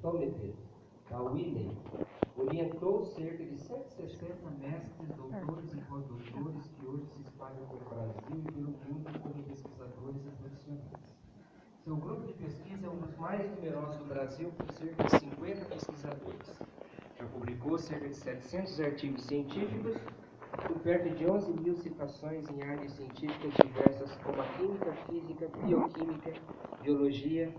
Toledo, da Wiley, orientou cerca de 160 mestres, doutores e pós-doutores que hoje se espalham pelo Brasil e pelo mundo como pesquisadores e profissionais. Seu grupo de pesquisa é um dos mais numerosos do Brasil, com cerca de 50 pesquisadores. Já publicou cerca de 700 artigos científicos, com perto de 11 mil citações em áreas científicas diversas como a química, física, bioquímica, biologia,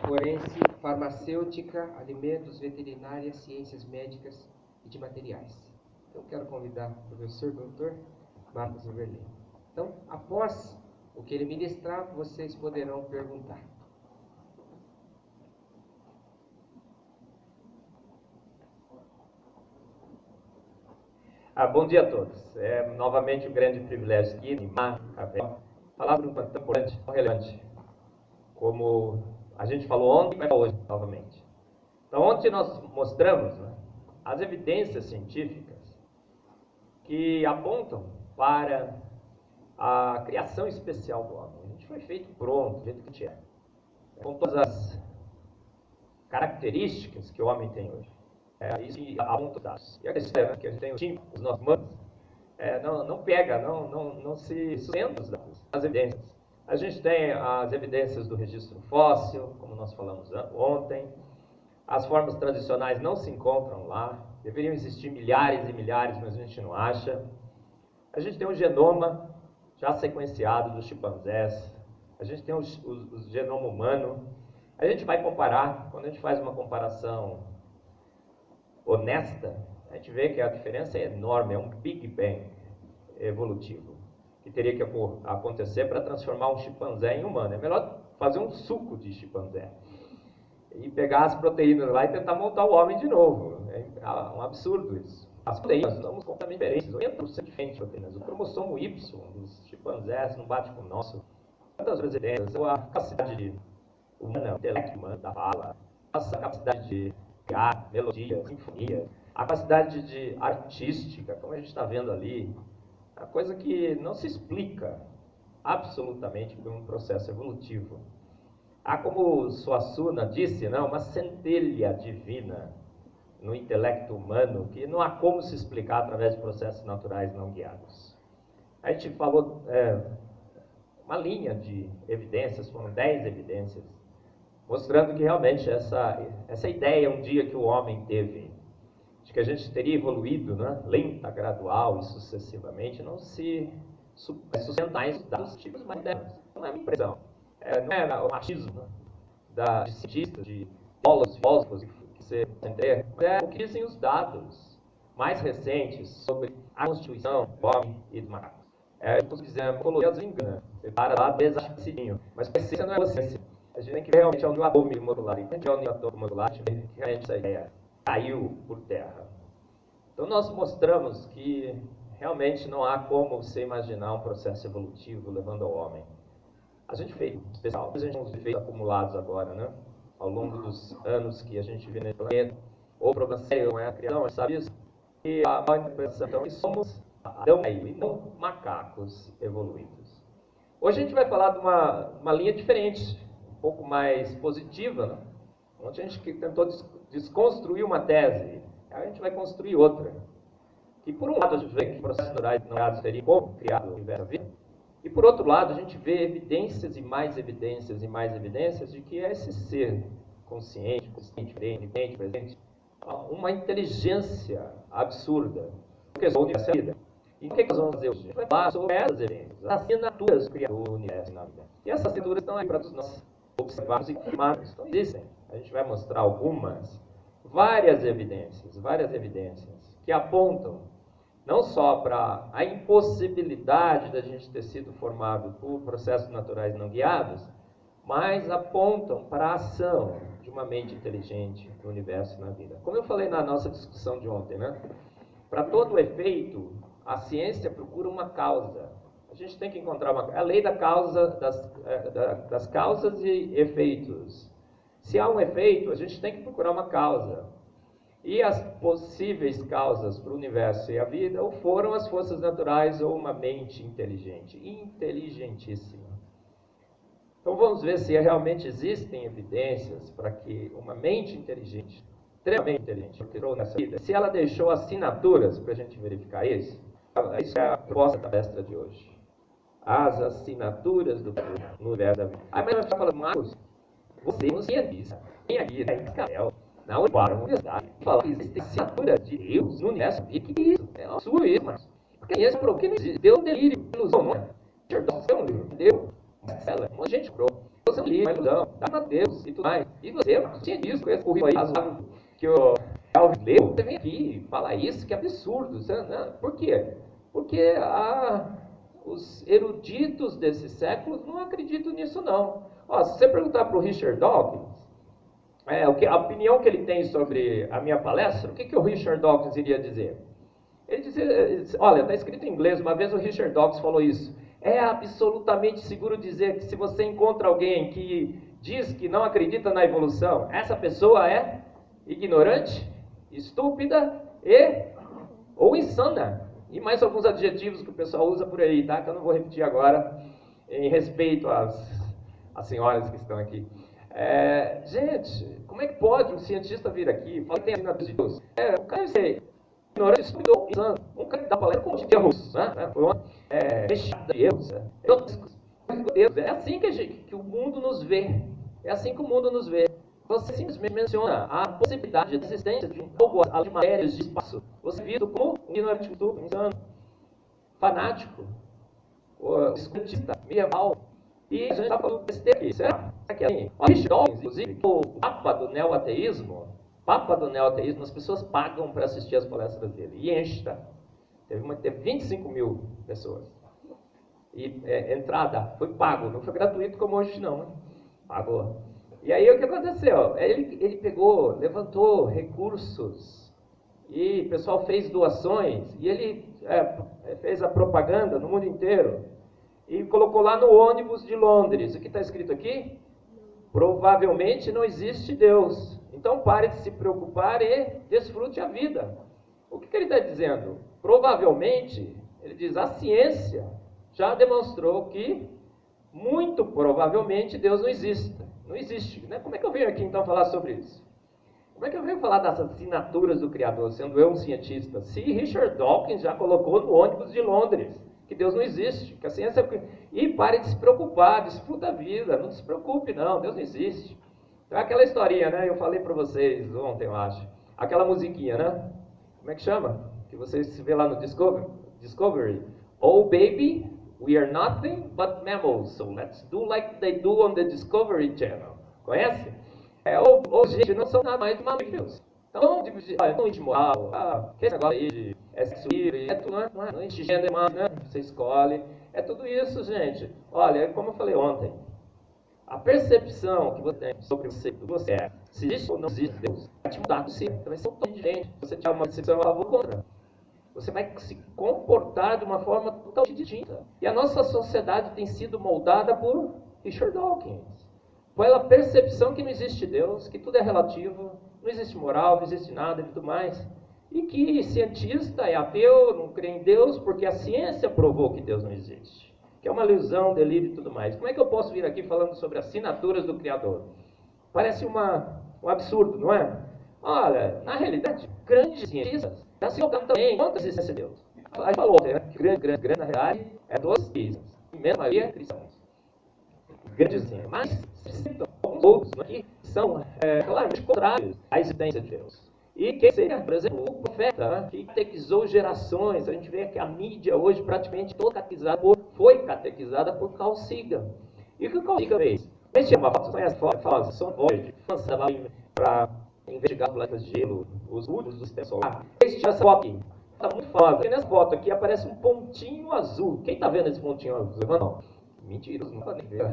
forense, farmacêutica, alimentos, veterinária, ciências médicas e de materiais. Então, quero convidar o professor doutor Marcos Everley. Então, após o que ele ministrar, vocês poderão perguntar. Bom dia a todos. É novamente um grande privilégio aqui, falar sobre um tema tão importante, tão relevante, como a gente falou ontem, mas hoje, novamente. Então, ontem nós mostramos, né, as evidências científicas que apontam para a criação especial do homem. A gente foi feito pronto, do jeito que a gente é, com todas as características que o homem tem hoje. Isso aponta os dados. E a questão é que a gente tem os nossos humanos, não se sustenta os dados, as evidências. A gente tem as evidências do registro fóssil, como nós falamos ontem. As formas tradicionais não se encontram lá. Deveriam existir milhares e milhares, mas a gente não acha. A gente tem o genoma já sequenciado dos chimpanzés. A gente tem o genoma humano. A gente vai comparar, quando a gente faz uma comparação honesta, a gente vê que a diferença é enorme, é um Big Bang evolutivo, que teria que acontecer para transformar um chimpanzé em humano. É melhor fazer um suco de chimpanzé e pegar as proteínas lá e tentar montar o homem de novo. É um absurdo isso. As proteínas somos completamente diferentes, 80% diferentes proteínas. O cromossomo Y dos chimpanzés não bate com o nosso. Quantas vezes a capacidade humana, o intelecto humano da fala, a capacidade de criar melodia, sinfonia, a capacidade artística, como a gente está vendo ali, é coisa que não se explica absolutamente por um processo evolutivo. Há, como Suassuna disse, uma centelha divina no intelecto humano que não há como se explicar através de processos naturais não guiados. A gente falou uma linha de evidências, foram 10 evidências, mostrando que realmente essa ideia um dia que o homem teve, de que a gente teria evoluído, lenta, gradual e sucessivamente, não se sustentar em dados tipos mais modernos. Não é uma impressão. Não é o machismo de cientistas, de biólogos, filósofos, que você entende, mas é o que dizem os dados mais recentes sobre a constituição do homem e do macaco. Eu posso dizer, a ecologia nos engana. Você para lá, desacidinho. Mas a ciência não é ciência. A gente tem que ver realmente onde o atômico modular. E onde o atômico modular, a gente vê que realmente essa ideia caiu por terra. Então nós mostramos que realmente não há como você imaginar um processo evolutivo levando ao homem. A gente fez, especial, a gente tem uns efeitos acumulados agora, ao longo dos anos que a gente vê nesse planeta. O problema sério não é a criação, a gente sabe isso. E a maior impressão é que somos Adão e não macacos evoluídos. Hoje a gente vai falar de uma linha diferente, um pouco mais positiva, onde a gente tentou desconstruir uma tese, a gente vai construir outra. E por um lado a gente vê que processos neurais não criados teriam como criado o universo da vida, e por outro lado a gente vê evidências e mais evidências e mais evidências de que esse ser consciente, presente, uma inteligência absurda, porque o universo é a vida. E o que nós vamos fazer hoje? A gente vai falar sobre essas evidências, as assinaturas do Criador do universo na vida. E essas assinaturas estão aí para nós observarmos e confirmarmos. Então existem. A gente vai mostrar várias evidências que apontam não só para a impossibilidade da gente ter sido formado por processos naturais não guiados, mas apontam para a ação de uma mente inteligente no universo e na vida. Como eu falei na nossa discussão de ontem, para todo efeito, a ciência procura uma causa. A gente tem que encontrar a lei da causa, das causas e efeitos. Se há um efeito, a gente tem que procurar uma causa. E as possíveis causas para o universo e a vida ou foram as forças naturais ou uma mente inteligente, inteligentíssima. Então vamos ver se realmente existem evidências para que uma mente inteligente, extremamente inteligente, que entrou nessa vida, se ela deixou assinaturas para a gente verificar isso. Isso é a proposta da palestra de hoje. As assinaturas do no universo da vida. Aí mas vai ficar falando, Marcos, você não cientista, vem aqui na Israel, na universidade, falar que existe assinatura de Deus no universo da vida. Que isso? É absurdo isso, Marcos. Porque esse problema que não existe. Deu um delírio, ilusão, não é? Richard Dawkins é um livro, deu. Ela, um monte de gente comprou. Você é um livro, uma ilusão, dá para Deus e tudo mais. E você não tinha disso com esse currículo aí razoável que o Calvin leu. Você vem aqui falar isso, que absurdo. Você, não, por quê? Porque os eruditos desses séculos não acreditam nisso, não. Ó, se você perguntar para o Richard Dawkins, a opinião que ele tem sobre a minha palestra, o que o Richard Dawkins iria dizer? Ele dizia, olha, está escrito em inglês, uma vez o Richard Dawkins falou isso. É absolutamente seguro dizer que se você encontra alguém que diz que não acredita na evolução, essa pessoa é ignorante, estúpida ou insana. E mais alguns adjetivos que o pessoal usa por aí, tá? Que eu não vou repetir agora, em respeito às senhoras que estão aqui. Gente, como é que pode um cientista vir aqui e falar que tem assinatura de Deus? O cara deve ser ignorante, estúpido, insano. Um cara que dá palestra com de erros, né? Foi uma fechada de erros. É assim que o mundo nos vê. É assim que o mundo nos vê. Você simplesmente menciona a possibilidade de existência de algo além de matérias de espaço. Você é visto como um ignorante, estúpido, insano, fanático, escutista, medieval. E a gente está falando desse tema aqui. Será que é assim? O Richard Dawkins, inclusive, o papa do neoateísmo, as pessoas pagam para assistir as palestras dele. E enche, tá? Teve 25 mil pessoas. E entrada foi pago, não foi gratuito como hoje não, né? Pagou. E aí o que aconteceu? Ele pegou, levantou recursos, e o pessoal fez doações, e ele fez a propaganda no mundo inteiro, e colocou lá no ônibus de Londres. O que está escrito aqui? Provavelmente não existe Deus. Então pare de se preocupar e desfrute a vida. O que ele está dizendo? Provavelmente, ele diz, a ciência já demonstrou que, muito provavelmente, Deus não existe. Não existe. Né? Como é que eu venho aqui então falar sobre isso? Como é que eu venho falar das assinaturas do Criador, sendo eu um cientista? Se Richard Dawkins já colocou no ônibus de Londres que Deus não existe, que a ciência... E pare de se preocupar, desfruta a vida, não se preocupe não, Deus não existe. Então é aquela historinha, né? Eu falei para vocês ontem, eu acho. Aquela musiquinha, né? Como é que chama? Que você se vê lá no Discovery. Oh baby, we are nothing but mammals, so let's do like they do on the Discovery Channel. Conhece? Gente, não são nada mais do mamíferos. Então, não de moral, que esse negócio aí de sexo livre, não é de gênero mais, né? Você escolhe. É tudo isso, gente. Olha, como eu falei ontem, a percepção que você tem sobre você, do que você é, se existe ou não existe Deus, vai te mudar do si, vai ser um tom diferente. Se você tiver uma percepção a favor ou contra, você vai se comportar de uma forma totalmente distinta. E a nossa sociedade tem sido moldada por Richard Dawkins. Pela percepção que não existe Deus, que tudo é relativo, não existe moral, não existe nada e tudo mais. E que cientista é ateu, não crê em Deus, porque a ciência provou que Deus não existe. Que é uma ilusão, delírio e tudo mais. Como é que eu posso vir aqui falando sobre assinaturas do Criador? Parece um absurdo, não é? Olha, na realidade, grandes cientistas já se colocam também contra a existência de Deus. A gente falou, né? Grande, na realidade, é dos cientistas. A imensa maioria cristãos. Grandes cientistas. Mas citam alguns outros aqui que são claramente contrários à existência de Deus. E quem seria, por exemplo, o profeta, né, que catequizou gerações. A gente vê que a mídia hoje praticamente toda foi catequizada por Carl Sagan. E o que o Carl Sagan fez? Ele tinha uma foto, conhece a foto, são Voyager, para investigar planetas de gelo, os últimos do sistema solar. Ele tinha essa foto aqui, está muito famosa. Porque nessa foto aqui aparece um pontinho azul. Quem está vendo esse pontinho azul? Não. Mentira, não pode ver.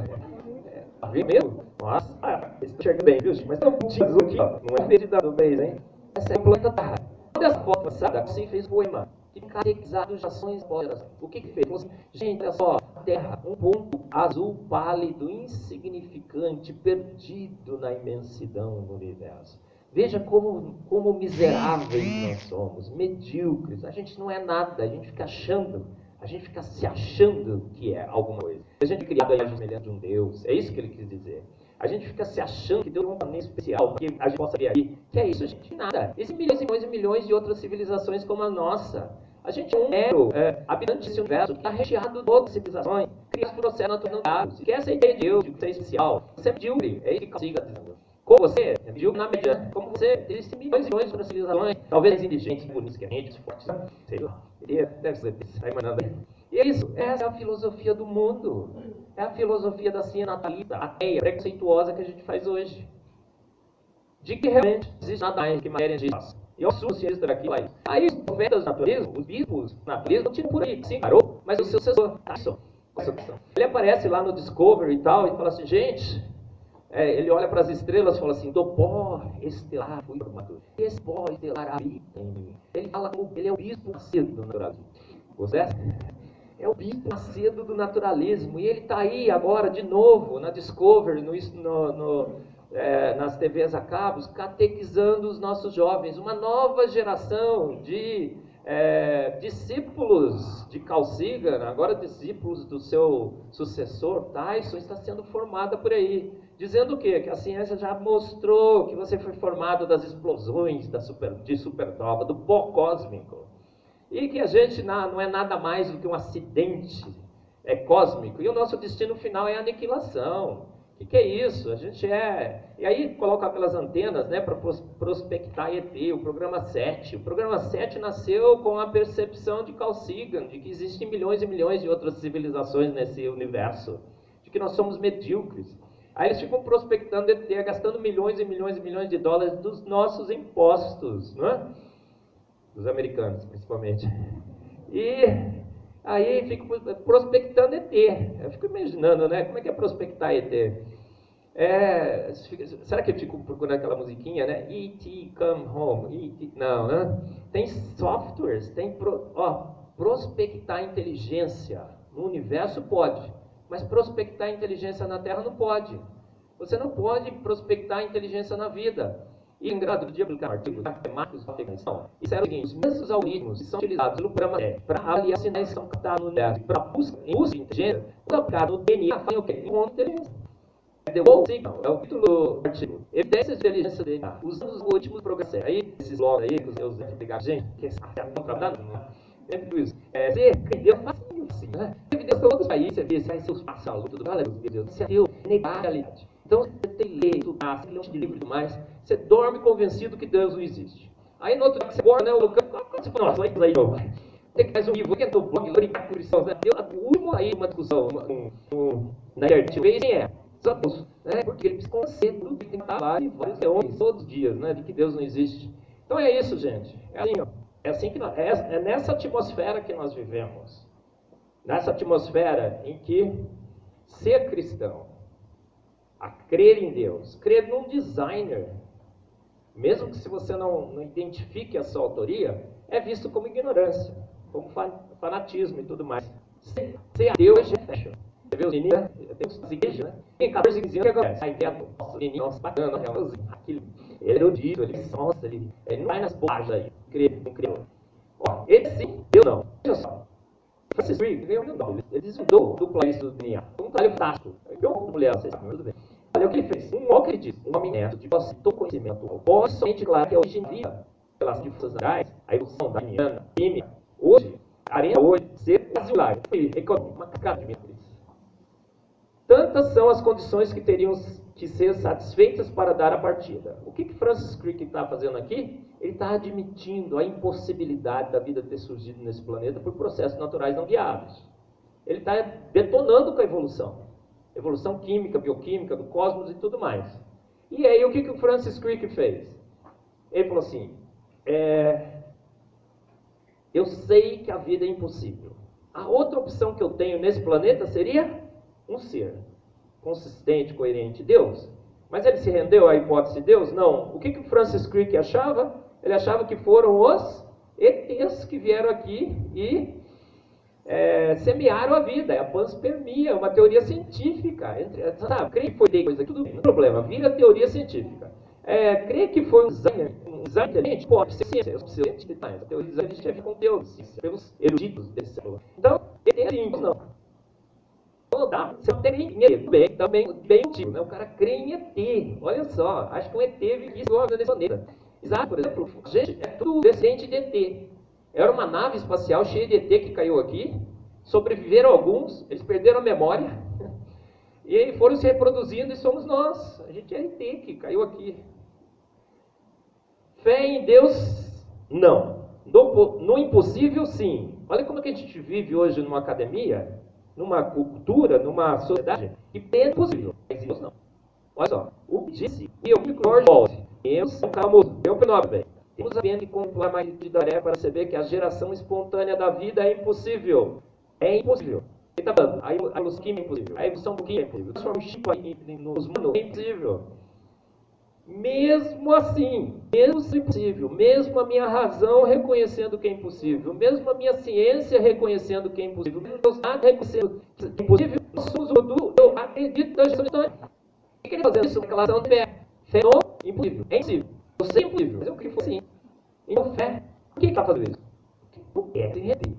Tá vendo mesmo? Nossa, está enxergando bem, viu? Mas tem um pontinho azul aqui, ó. Não é verde do mês, hein? Essa é o planeta Terra. Quando essa foto passada, você fez um poema que catequizado gerações após. O que fez? Falou assim, gente, olha só, Terra, um ponto azul pálido, insignificante, perdido na imensidão do universo. Veja como miseráveis nós somos, medíocres. A gente não é nada, a gente fica achando A gente fica se achando que é alguma coisa. A gente é criado a imagem semelhante de um Deus. É isso que ele quis dizer. A gente fica se achando que Deus é um planeta especial, que a gente possa ver aqui. Que é isso, gente? Nada. Existem milhões e milhões e milhões de outras civilizações como a nossa. A gente é um mero habitante desse universo que está recheado de outras civilizações, criadas por processos naturais. Que essa ideia de Deus, de ser especial, você é medíocre. É isso que consiga dizendo. Como você é medíocre na média. Como você, existem milhões e milhões de outras civilizações, talvez indigentes, bonitos, que a gente, fortes, sei lá. Deve ser, está imaginando aí. E é isso, essa é a filosofia do mundo. É a filosofia da ciência natalista, ateia, preconceituosa que a gente faz hoje. De que realmente não existe nada mais que matéria de espaço. E eu sou cientista daqui lá. Aí os profetas do naturalismo, os bispos do naturalismo, não tiram por aí, sim, parou, mas o seu sucessor, Tyson, ele aparece lá no Discovery e tal, e fala assim, gente, ele olha para as estrelas e fala assim, do pó estelar fui formado. Esse pó estelar habita em mim. Ele fala como ele é o bispo nascido do naturalismo. Você? É o bispo nascido do naturalismo. E ele está aí agora de novo na Discovery, nas TVs a cabos, catequizando os nossos jovens. Uma nova geração de discípulos de Carl Sagan, agora discípulos do seu sucessor, Tyson, está sendo formada por aí. Dizendo o quê? Que a ciência já mostrou que você foi formado das explosões de supernova, do pó cósmico. E que a gente não é nada mais do que um acidente cósmico. E o nosso destino final é a aniquilação. O que é isso? A gente E aí coloca pelas antenas, né, para prospectar ET, o programa 7. O programa 7 nasceu com a percepção de Carl Sagan, de que existem milhões e milhões de outras civilizações nesse universo. De que nós somos medíocres. Aí eles ficam prospectando ET, gastando milhões e milhões e milhões de dólares dos nossos impostos, não é? Dos americanos, principalmente. E aí fico prospectando ET. Eu fico imaginando, né? Como é que é prospectar ET? Será que eu fico procurando aquela musiquinha, né? E.T. come home. E.T. Não, né? Tem softwares, prospectar inteligência no universo pode, mas prospectar inteligência na Terra não pode. Você não pode prospectar inteligência na vida. E em grado do dia publicar artigos matemáticos da Afeganistão, isso era o seguinte: os mesmos algoritmos que são utilizados no programa para avaliar sinais que são captados no universo, para busca de inteligência, quando aplicado no DNA, fazem o quê? Encontram inteligência. The Wall Signal é o título do artigo. Evidências de inteligência do DNA, usando os algoritmos do programa. Aí, esses blogs aí, que os meus ligados, gente, que é contratado, não é tudo isso. Você entendeu facinho, assim, né? Evidências para outros países, você vê, vai ser os passados, tudo, valeu, Deus, você deu negar a realidade. Então, você tem que ler, estudar, você tem um monte de livro e tudo mais, você dorme convencido que Deus não existe. Aí, no outro dia que você acorda, né, o você fala, nossa, vai aí de novo. Tem que fazer um livro, que é do blog, brincar com cristãos, né? Deu o último aí, uma discussão na internet, quem é? Só Deus, né? Porque ele precisa conhecer tudo que tem que estar lá e vários leões, todos os dias, né? De que Deus não existe. Então, é isso, gente. É assim, ó. É assim que é nessa atmosfera que nós vivemos. Nessa atmosfera em que ser cristão, a crer em Deus, crer num designer, mesmo que se você não identifique a sua autoria, é visto como ignorância, como fanatismo e tudo mais. Ser ateu é fashion. Você vê os meninos, tem as igrejas, né? Tem 14, 15 anos, o que acontece? Aí quieto, nossa, o menino, nossa, bacana, aquele, ele é erudito, ele não vai nas bobagens aí, não crê. Ó, ele sim, eu não. Veja só. Francis Crick ganhou $1.000. Ele desvendou do planeta do DNA. Um trabalho fantástico. Ganhou uma mulher, vocês sabem, tudo bem. Olha o que ele fez. Um homem diz, um homem neto, de posse do conhecimento, pode somente declarar que a origem viva pelas forças naturais, a evolução da química, hoje, a arena hoje, ser brasileiro, uma cacada de minha polícia. Tantas são as condições que teriam que ser satisfeitas para dar a partida. O que Francis Crick está fazendo aqui? Ele está admitindo a impossibilidade da vida ter surgido nesse planeta por processos naturais não guiados. Ele está detonando com a evolução. Evolução química, bioquímica, do cosmos e tudo mais. E aí, o que o Francis Crick fez? Ele falou assim, eu sei que a vida é impossível. A outra opção que eu tenho nesse planeta seria um ser consistente, coerente, Deus. Mas ele se rendeu à hipótese de Deus? Não. O que o Francis Crick achava? Ele achava que foram os ETs que vieram aqui e semearam a vida. É a panspermia, uma teoria científica. Creio que foi coisa aqui, tudo bem, não tem problema. Vira teoria científica. Creio que foi um design inteligente pode ser ciência. Os cientistas de design, a teoria do design inteligente é conteúdo, ciência, pelos eruditos desse século. Então, ele é simples, não. Você tem também bem motivo, né? O cara crê em ET. Olha só, acho que um ET vive nesse planeta. Exato, por exemplo, gente, é tudo descendente de ET. Era uma nave espacial cheia de ET que caiu aqui. Sobreviveram alguns, eles perderam a memória. E aí foram se reproduzindo e somos nós. A gente é ET que caiu aqui. Fé em Deus, não. No impossível, sim. Olha como é que a gente vive hoje numa academia, numa cultura, numa sociedade que é impossível. Mas Deus não. Olha só, o que disse e eu George Walt, eu Penópolis. Temos apenas que comprar mais de tarefa para saber que a geração espontânea da vida é impossível. É impossível. Ele está falando, a evolução química é impossível, a evolução química é impossível, transformar o chip nos humanos é impossível. Mesmo assim, mesmo se impossível, mesmo a minha razão reconhecendo que é impossível, mesmo a minha ciência reconhecendo que é impossível, mesmo Deus reconhecendo que é impossível, nós somos o produto, eu acredito na gestão histórica. O que ele está fazendo isso? Declaração de fé. Fé no impossível. É impossível. Eu sei impossível, mas é o que for assim. Então, fé. Por que ele está fazendo isso? Porque é de repente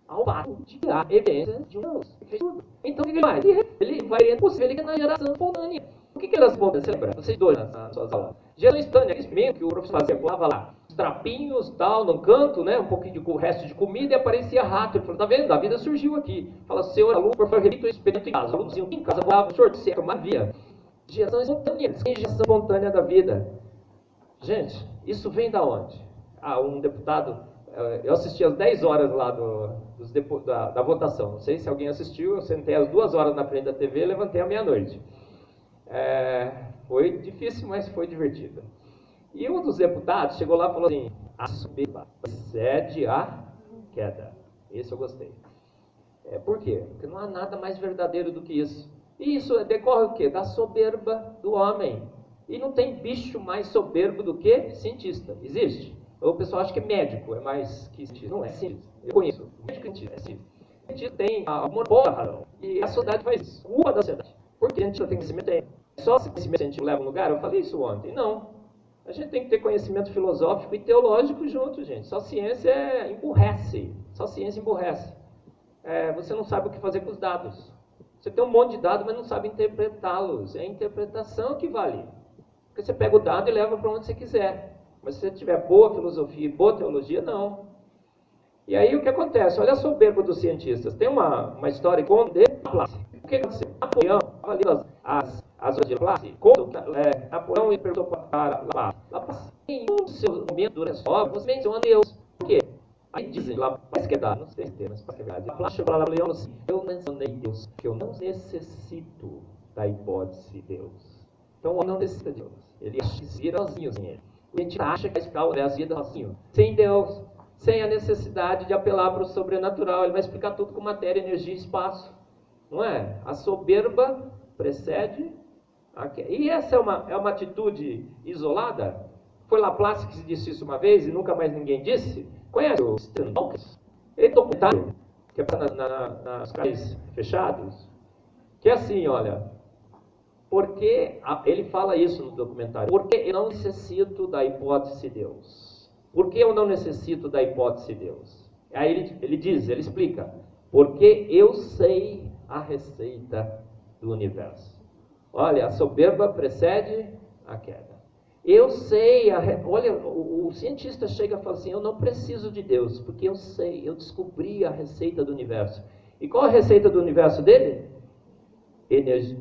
ao fato de dar evidência de um Deus que fez tudo. Então, o que ele faz? Ele vai impossível, ele quer na geração espontânea. O que elas podem celebrar? Vocês dois nas suas aulas. Geração espontânea, aquele experimento que o professor fazia, pulava lá os trapinhos, tal, no canto, né, um pouquinho de resto de comida e aparecia rato. Ele falou, tá vendo? A vida surgiu aqui. Fala, senhor aluno, por favor, repita o experimento em casa. Os alunos iam em casa, falavam, senhor, certo, maravilha. Geração espontânea, geração espontânea da vida. Gente, isso vem da onde? Um deputado, eu assisti às 10 horas lá da votação. Não sei se alguém assistiu, eu sentei às 2 horas na frente da TV e levantei à meia-noite. Foi difícil, mas foi divertido. E um dos deputados chegou lá e falou assim, a soberba precede a queda. Esse eu gostei. Por quê? Porque não há nada mais verdadeiro do que isso. E isso decorre o quê? Da soberba do homem. E não tem bicho mais soberbo do que cientista. Existe? O pessoal acha que é médico, é mais que cientista. Não é cientista. Eu conheço. Médico é cientista. O cientista tem alguma boa razão. E a sociedade faz isso. Culpa da sociedade. Porque a cientista tem conhecimento. Só se conhecimento científico leva um lugar? Eu falei isso ontem. Não. A gente tem que ter conhecimento filosófico e teológico junto, gente. Só ciência emburrece. Só ciência emburrece. Você não sabe o que fazer com os dados. Você tem um monte de dados, mas não sabe interpretá-los. É a interpretação que vale. Porque você pega o dado e leva para onde você quiser. Mas se você tiver boa filosofia e boa teologia, não. E aí o que acontece? Olha a soberba dos cientistas. Tem uma história com de Laplace. O que aconteceu? Napoleão, ali as horas de Laplace, quando Napoleão perguntou para Laplace, em um dos seus momentos durante a obra, você menciona Deus. Por quê? Aí dizem, Laplace que é dado, não sei se tem, mas parece que é verdade. Laplace chegou lá para Napoleão e disse, eu mencionei Deus, porque eu não necessito da hipótese de Deus. Então, o homem não necessita de Deus. Ele acha que se vira sozinho sem ele. A gente acha que a escala é a vida sozinho. Sem Deus, sem a necessidade de apelar para o sobrenatural. Ele vai explicar tudo com matéria, energia e espaço. Não é? A soberba precede a queda. E essa é uma atitude isolada? Foi Laplace que disse isso uma vez e nunca mais ninguém disse? Conhece o Stephen Hawking? Ele documentário, que é nas canais fechados, que é assim, olha... Porque ele fala isso no documentário. Porque eu não necessito da hipótese de Deus. Por que eu não necessito da hipótese de Deus? Aí ele diz, ele explica. Porque eu sei a receita do universo. Olha, a soberba precede a queda. Eu sei, olha, o cientista chega e fala assim, eu não preciso de Deus, porque eu sei, eu descobri a receita do universo. E qual a receita do universo dele?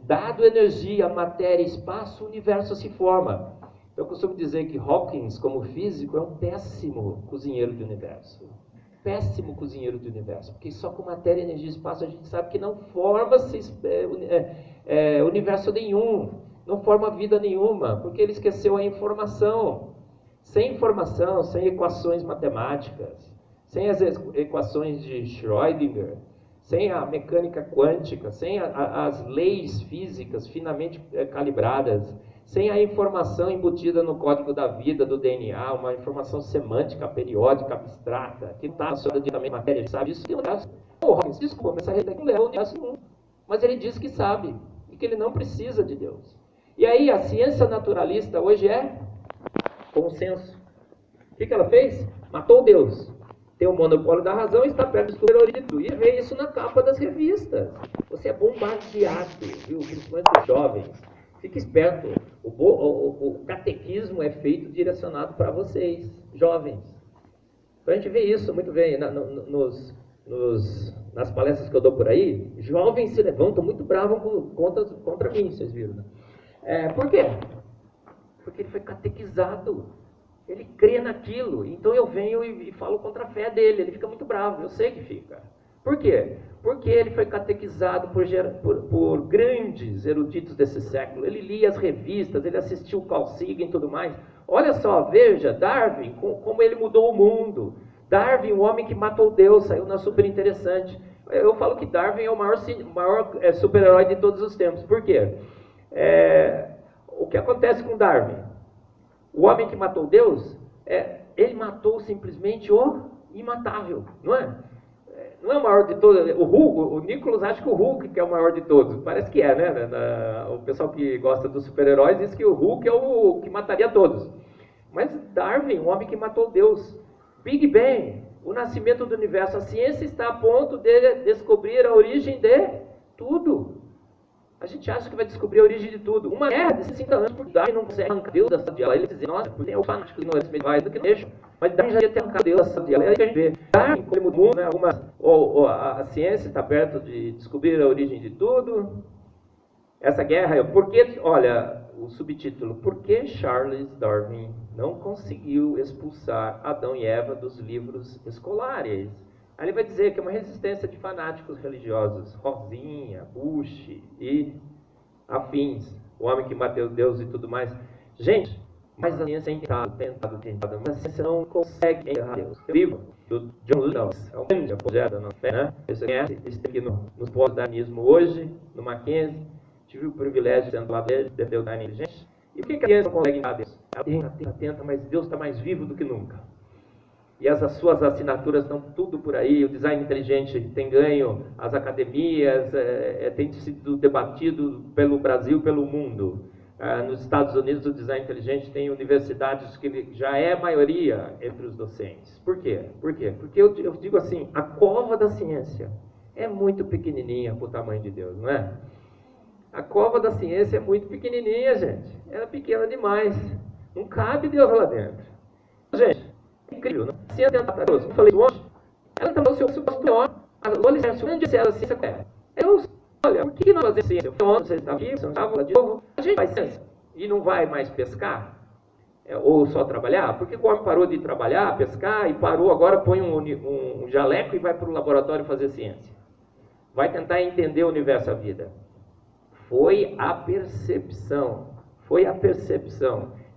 Dado energia, matéria e espaço, o universo se forma. Eu costumo dizer que Hawkins, como físico, é um péssimo cozinheiro do universo. Péssimo cozinheiro do universo. Porque só com matéria, energia e espaço a gente sabe que não forma-se universo nenhum. Não forma vida nenhuma. Porque ele esqueceu a informação. Sem informação, sem equações matemáticas, sem as equações de Schrödinger, sem a mecânica quântica, sem as leis físicas finamente calibradas, sem a informação embutida no código da vida, do DNA, uma informação semântica, periódica, abstrata, que não está associada diretamente à matéria, ele sabe isso que não dá. O Hawkins, desculpa, essa rede não leva ao universo nenhum. Mas ele diz que sabe, e que ele não precisa de Deus. E aí a ciência naturalista hoje é consenso. que ela fez? Matou Deus. Tem o monopólio da razão e está perto de descobrir a origem de tudo. E vê isso na capa das revistas. Você é bombardeado, viu? Principalmente os jovens. Fique esperto. O catequismo é feito direcionado para vocês, jovens. Então a gente vê isso muito bem nas palestras que eu dou por aí. Jovens se levantam muito bravos contra mim, vocês viram, né? Por quê? Porque ele foi catequizado. Ele crê naquilo. Então eu venho e falo contra a fé dele. Ele fica muito bravo. Eu sei que fica. Por quê? Porque ele foi catequizado por grandes eruditos desse século. Ele lia as revistas, ele assistiu Carl Sagan e tudo mais. Olha só, veja, Darwin, como ele mudou o mundo. Darwin, o homem que matou Deus, saiu na Super Interessante. Eu falo que Darwin é o maior super-herói de todos os tempos. Por quê? O que acontece com Darwin? O homem que matou Deus, ele matou simplesmente o imatável, não é? Não é o maior de todos. O Nicholas acha que o Hulk que é o maior de todos. Parece que é, né? O pessoal que gosta dos super-heróis diz que o Hulk é o que mataria todos. Mas Darwin, o homem que matou Deus. Big Bang, o nascimento do universo. A ciência está a ponto de descobrir a origem de tudo. A gente acha que vai descobrir a origem de tudo. Uma guerra de 50 anos, porque Darwin não consegue arrancar Deus da sala de aula. Ele diz, nossa, porque tem o fanático ignorante medieval do que não deixam. Mas Darwin já ia ter arrancado Deus da sala de aula. É aí que a gente vê. Darwin, como ele mudou o mundo, né? A ciência está perto de descobrir a origem de tudo. Essa guerra, porque, olha, o subtítulo, por que Charles Darwin não conseguiu expulsar Adão e Eva dos livros escolares? Aí ele vai dizer que é uma resistência de fanáticos religiosos, Rosinha, Bush e afins, o homem que matou Deus e tudo mais. Gente, mas a ciência tem tentado, mas a ciência não consegue enterrar Deus. O livro do John Lewis é um grande apologeta da nossa fé, né? Você conhece, esse aqui no pós-darwinismo hoje, no Mackenzie, tive o privilégio de sentar lá dele, defender o Darwin. Gente, e por que a ciência não consegue enterrar Deus? Ela tenta, mas Deus está mais vivo do que nunca. E as suas assinaturas estão tudo por aí, o design inteligente tem ganho, as academias, tem sido debatido pelo Brasil, pelo mundo. Nos Estados Unidos, o design inteligente tem universidades que já é maioria entre os docentes. Por quê? Porque eu digo assim, a cova da ciência é muito pequenininha para o tamanho de Deus, não é? A cova da ciência é muito pequenininha, gente. Ela é pequena demais. Não cabe Deus lá dentro. Gente, incrível, não? A ciência tenta para Deus. Eu falei ontem, ela também é o seu maior. O alicerce, onde é a ciência é? Olha, por que nós fazemos ciência? Eu falei ontem, você está aqui, você não estava lá de novo. A gente faz ciência e não vai mais pescar? Ou só trabalhar? Por que o homem parou de trabalhar, pescar e parou, agora põe um jaleco e vai para o laboratório fazer ciência? Vai tentar entender o universo, a vida. Foi a percepção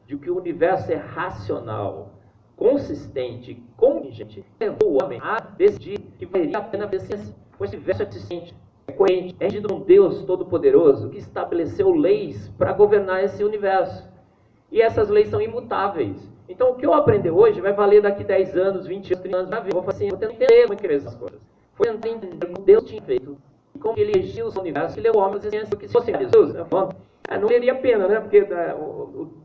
de que o universo é racional, consistente, contingente, levou o homem a decidir que valeria a pena ver ciência. Pois esse universo é consistente, é coerente, é regido por um Deus Todo-Poderoso que estabeleceu leis para governar esse universo. E essas leis são imutáveis. Então o que eu aprender hoje vai valer daqui 10 anos, 20 anos, 30 anos, vai ver. Eu vou fazer assim, vou tentar entender como é que essas coisas. Foi tentar entender como Deus tinha feito e como ele regiu o universo e levou o homem a ciência, porque se fosse Deus, não valeria a pena, né? Porque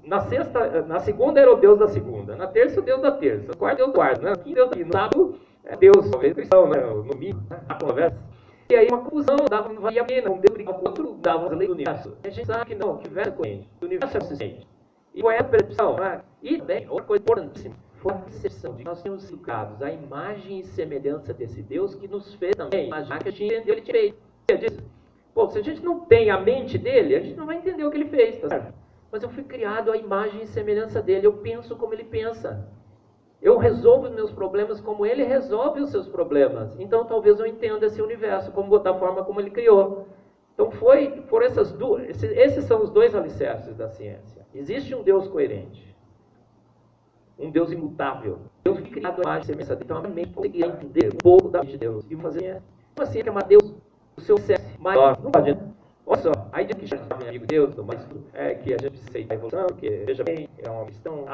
na segunda era o Deus da segunda, na terça o Deus da terça, no quarto Deus do quarto, né? No quinto Deus no sábado é Deus, talvez cristão, né? No mínimo, né? A conversa. E aí uma confusão, não valia a pena, um Deus brigava com o outro, dava as leis do universo. A gente sabe que não, que o universo é coerente, o universo é consistente. E qual é a percepção? E também, outra coisa importantíssima, foi a percepção de que nós temos educados a imagem e semelhança desse Deus que nos fez também imaginar que a gente entendeu ele direito. Pô, se a gente não tem a mente dele, a gente não vai entender o que ele fez, tá certo? Mas eu fui criado à imagem e semelhança dele, eu penso como ele pensa. Eu resolvo os meus problemas como ele resolve os seus problemas. Então talvez eu entenda esse universo da forma como ele criou. Então foram essas duas, esses são os dois alicerces da ciência. Existe um Deus coerente, um Deus imutável. Deus foi criado à imagem e semelhança dele. Então a mente conseguia entender um pouco da mente de Deus. E fazer assim, que é uma Deus, o seu ser maior. Não pode. Olha só, aí diz que já é amigo de Deus, mas que a gente precisa aceitar a evolução, que veja bem, é uma questão,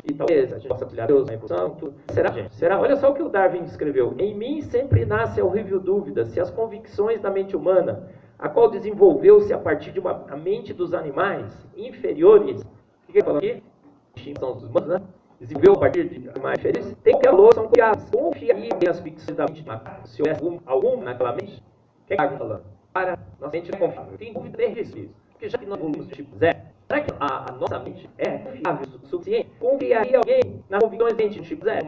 e talvez a gente possa auxiliar Deus na evolução. Tudo. Será, gente? Será? Olha só o que o Darwin escreveu. Em mim sempre nasce a horrível dúvida se as convicções da mente humana, a qual desenvolveu-se a partir de a mente dos animais inferiores, o que ele falou aqui? São os humanos, né? desenvolveu a partir de mais diferentes, tem que valor, são confiáveis. Confiaria as ficções da mente, se houvesse algum naquela mente, o que é que está falando? Para, nossa mente é confiável. Tem dúvida desde isso. Porque já que nós evoluímos do tipo zero, será que a nossa mente é confiável o suficiente? Confiaria alguém nas convicções da mente do tipo zero?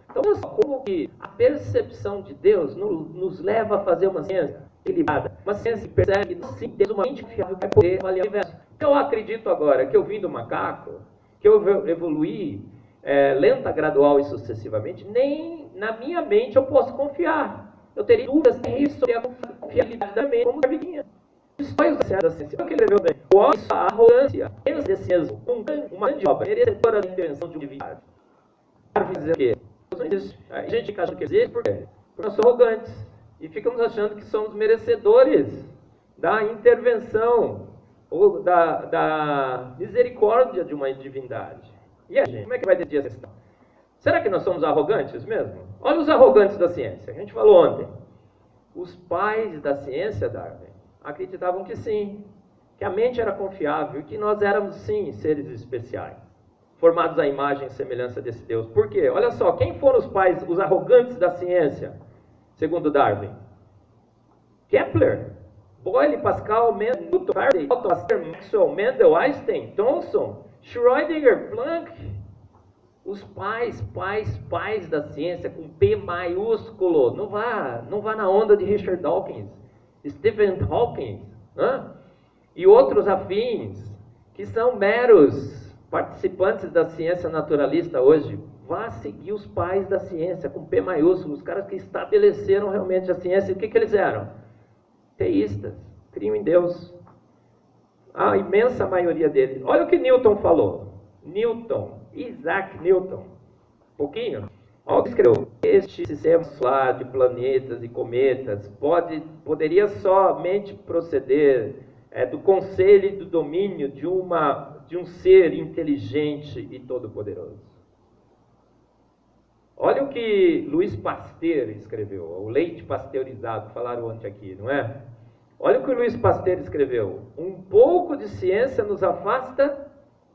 Então, olha só, como que a percepção de Deus nos leva a fazer uma ciência equilibrada. Uma ciência que percebe que, sim, temos uma mente confiável que vai poder avaliar o universo. Eu acredito agora que eu vim do macaco, que eu evoluí lenta, gradual e sucessivamente, nem na minha mente eu posso confiar. Eu teria dúvidas sobre a confiabilidade da mente como vidinha. Sonhos da ciência. O que ele escreveu daí? O homem, a arrogância, pensa de si mesmo, com uma grande obra, merecedora da intervenção de uma divindade. Darwin dizer o quê? A gente fica achando que existe, por quê? Porque nós somos arrogantes. E ficamos achando que somos merecedores da intervenção ou da misericórdia de uma divindade. E a gente, como é que vai decidir essa questão? Será que nós somos arrogantes mesmo? Olha os arrogantes da ciência. A gente falou ontem. Os pais da ciência, Darwin, acreditavam que sim, que a mente era confiável, que nós éramos sim seres especiais, formados à imagem e semelhança desse Deus. Por quê? Olha só, quem foram os pais, os arrogantes da ciência, segundo Darwin? Kepler, Boyle, Pascal, Newton, Faraday, Otto, Maxwell, Mendel, Einstein, Thomson, Schrödinger, Planck. Os pais da ciência, com P maiúsculo. Não vá na onda de Richard Dawkins, Stephen Hawking, e outros afins, que são meros participantes da ciência naturalista hoje. Vá seguir os pais da ciência, com P maiúsculo, os caras que estabeleceram realmente a ciência. E o que eles eram? Teístas, criam em Deus. A imensa maioria deles. Olha o que Newton falou. Isaac Newton. Pouquinho. Olha o que escreveu. Este sistema solar de planetas e cometas poderia somente proceder do conselho e do domínio de um ser inteligente e todo-poderoso. Olha o que Louis Pasteur escreveu, o leite pasteurizado, falaram ontem aqui, não é? Olha o que Louis Pasteur escreveu. Um pouco de ciência nos afasta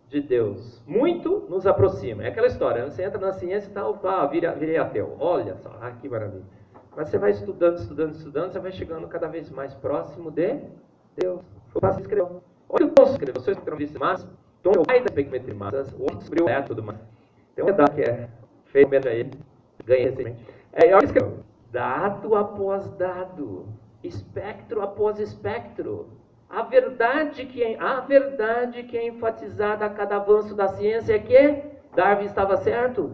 de Deus, muito nos aproxima. É aquela história, você entra na ciência e tal, virei ateu. Olha só, que maravilha. Mas você vai estudando, você vai chegando cada vez mais próximo de Deus. O Pasteur escreveu. Olha o Thomson escreveu, você escreveu de massa, Thomson é o pai da espectrometria de massas, o homem descobriu o método, mas tem um pedaço que é feito mesmo a ele, ganhei recentemente. Olha que escreveu, dado após dado, espectro após espectro, a verdade que é enfatizada a cada avanço da ciência é que Darwin estava certo,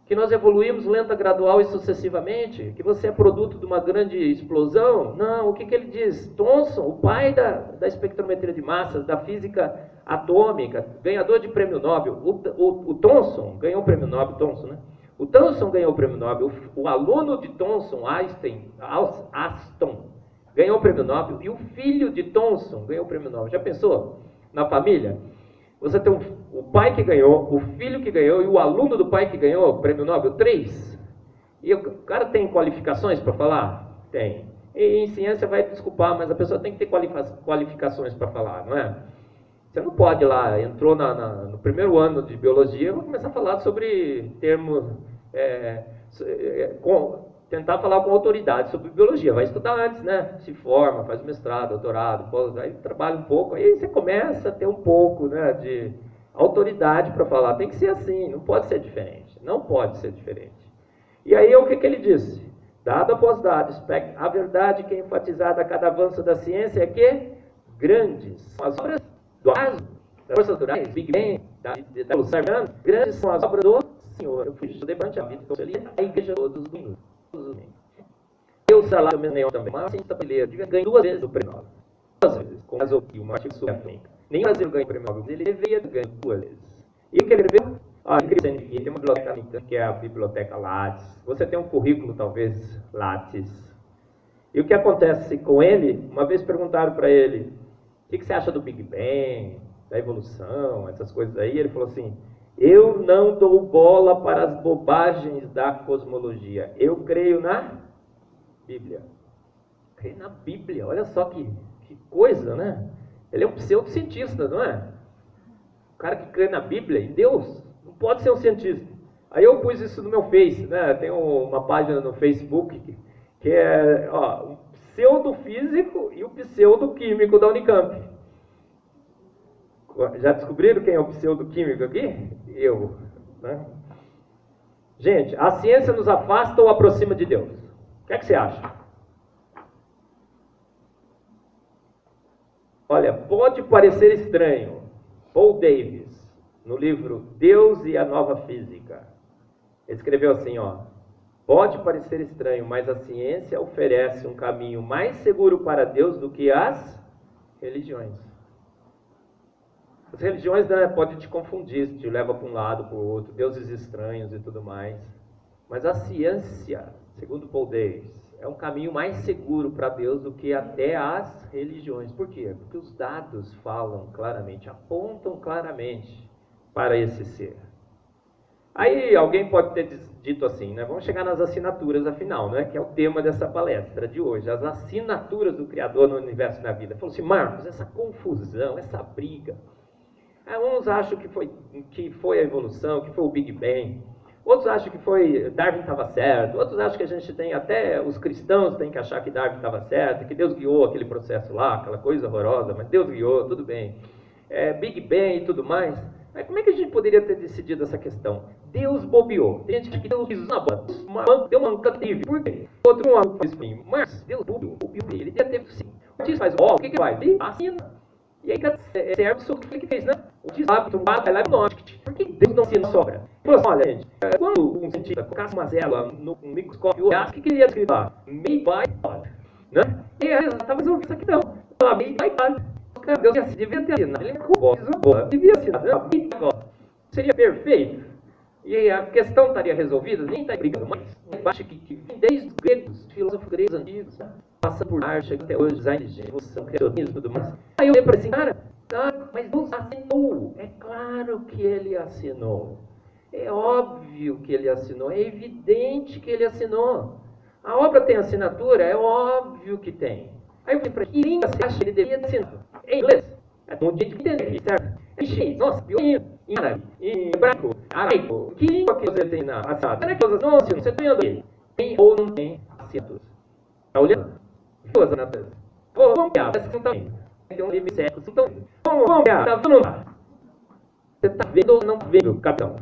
que nós evoluímos lenta, gradual e sucessivamente, que você é produto de uma grande explosão. Não, o que ele diz? Thomson, o pai da espectrometria de massas, da física atômica, ganhador de prêmio Nobel. O Thomson ganhou o prêmio Nobel, né? O Thomson ganhou o prêmio Nobel, o aluno de Thomson, Aston, ganhou o prêmio Nobel, e o filho de Thomson ganhou o prêmio Nobel. Já pensou? Na família? Você tem o pai que ganhou, o filho que ganhou e o aluno do pai que ganhou o prêmio Nobel, 3. E o cara tem qualificações para falar? Tem. E em ciência vai desculpar, mas a pessoa tem que ter qualificações para falar, não é? Você não pode lá, entrou no primeiro ano de biologia, vai começar a falar sobre termos, tentar falar com autoridade sobre biologia. Vai estudar antes, né? Se forma, faz mestrado, doutorado, aí trabalha um pouco, aí você começa a ter um pouco, né, de autoridade para falar. Tem que ser assim, não pode ser diferente. Não pode ser diferente. E aí o que ele disse? Dado após dado, a verdade que é enfatizada a cada avanço da ciência é que grandes são as obras do acaso, das forças naturais, Big Bang, da evolução, grandes são as obras do Senhor. Eu fui estudar durante a vida, então ali a igreja todos os domingos. Eu, salário meu também, mas cientista brasileiro, ganhei 2 vezes o prêmio Nobel. 2 vezes, com um artigo sobre a Flink. Nem o Brasil ganhou o prêmio Nobel, ele deveria ganhar 2 vezes. E o que ele escreveu? Tem uma biblioteca que é a biblioteca Lattes. Você tem um currículo, talvez, Lattes. E o que acontece com ele? Uma vez perguntaram para ele, o que você acha do Big Bang, da evolução, essas coisas aí? Ele falou assim, eu não dou bola para as bobagens da cosmologia. Eu creio na Bíblia. Creio na Bíblia. Olha só que coisa, né? Ele é um pseudocientista, não é? O cara que crê na Bíblia, em Deus, não pode ser um cientista. Aí eu pus isso no meu Face, né? Tem uma página no Facebook que é o pseudofísico e o pseudoquímico da Unicamp. Já descobriram quem é o pseudoquímico aqui? Eu. Né? Gente, a ciência nos afasta ou aproxima de Deus? O que é que você acha? Olha, pode parecer estranho. Paul Davies, no livro Deus e a Nova Física, ele escreveu assim, pode parecer estranho, mas a ciência oferece um caminho mais seguro para Deus do que as religiões. As religiões podem te confundir, te leva para um lado, para o outro, deuses estranhos e tudo mais. Mas a ciência, segundo Paul Davies, é um caminho mais seguro para Deus do que até as religiões. Por quê? Porque os dados falam claramente, apontam claramente para esse ser. Aí alguém pode ter dito assim, né? Vamos chegar nas assinaturas afinal, né? Que é o tema dessa palestra de hoje. As assinaturas do Criador no universo e na vida. Falou assim, Marcos, essa confusão, essa briga. Uns acham que foi a evolução, que foi o Big Bang. Outros acham que Darwin estava certo. Outros acham que a gente tem, até os cristãos têm que achar que Darwin estava certo, que Deus guiou aquele processo lá, aquela coisa horrorosa, mas Deus guiou, tudo bem. Big Bang e tudo mais. Mas como é que a gente poderia ter decidido essa questão? Deus bobeou. Tem gente que Deus quis na bola. Deu uma cantive. Por quê? Outro fez assim, mas Deus bobeou. Ele devia ter sim. O Diz faz, o que vai? Ele assina. E aí serve sobre o que ele fez, né? O Diz vai lá e norte. Por que Deus não assina sobra? Ele falou assim, olha, gente, quando um cientista colocasse uma célula no microscópio, o que ele ia escrever lá? Made by God. Né? E aí, estava resolvendo isso aqui não. Made by God. Deus devia ter assinado. Ele devia assinar. Seria perfeito. E a questão estaria resolvida, nem está brigando mais. Eu acho que desde os gregos, filósofos gregos antigos, passando por arte, até hoje, design de evolução, criacionismo e tudo mais. Aí eu olhei para assim, cara, mas Deus assinou. É claro que ele assinou. É óbvio que ele assinou. É evidente que ele assinou. A obra tem assinatura? É óbvio que tem. Aí eu falei para que língua você acha que ele deveria assinar? Em inglês. É um jeito de entender, certo? Em chinês, nossa, em árabe, em hebraico, araico. Que língua que você tem na assinatura? Será que as não assinam? Você está olhando aí? Tem ou não tem assinatura? Está olhando? Duas assinaturas. Vamos pegar, essa não está vendo. Tem um livro século. Então, vamos pegar, está vendo ou não? Você está vendo ou não vendo, capitão?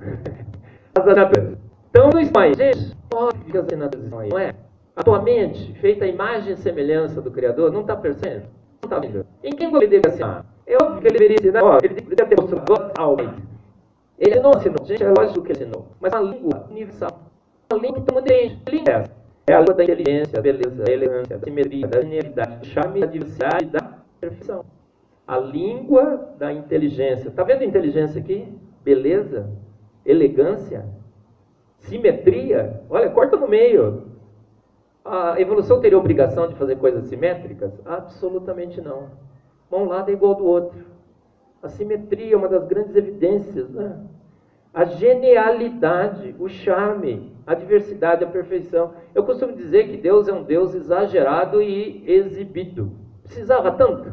As assinaturas. Então, não estão aí. Gente, óbvio que as assinaturas estão aí, não é? A tua mente, feita a imagem e semelhança do Criador, não está percebendo? Não está vendo? Em quem ele deve assinar? É óbvio que ele deveria assinar, ele deve ter mostrado God Almighty. Ele não assinou, gente, é lógico que ele assinou. Mas a língua universal, a língua que todo mundo entende. Que língua é essa? É a língua da inteligência, da beleza, da elegância, da simetria, da genialidade, do charme, da diversidade, da perfeição. A língua da inteligência. Está vendo a inteligência aqui? Beleza, elegância, simetria. Olha, corta no meio. A evolução teria obrigação de fazer coisas simétricas? Absolutamente não. Um lado é igual ao do outro. A simetria é uma das grandes evidências, né? A genialidade, o charme, a diversidade, a perfeição. Eu costumo dizer que Deus é um Deus exagerado e exibido. Precisava tanto?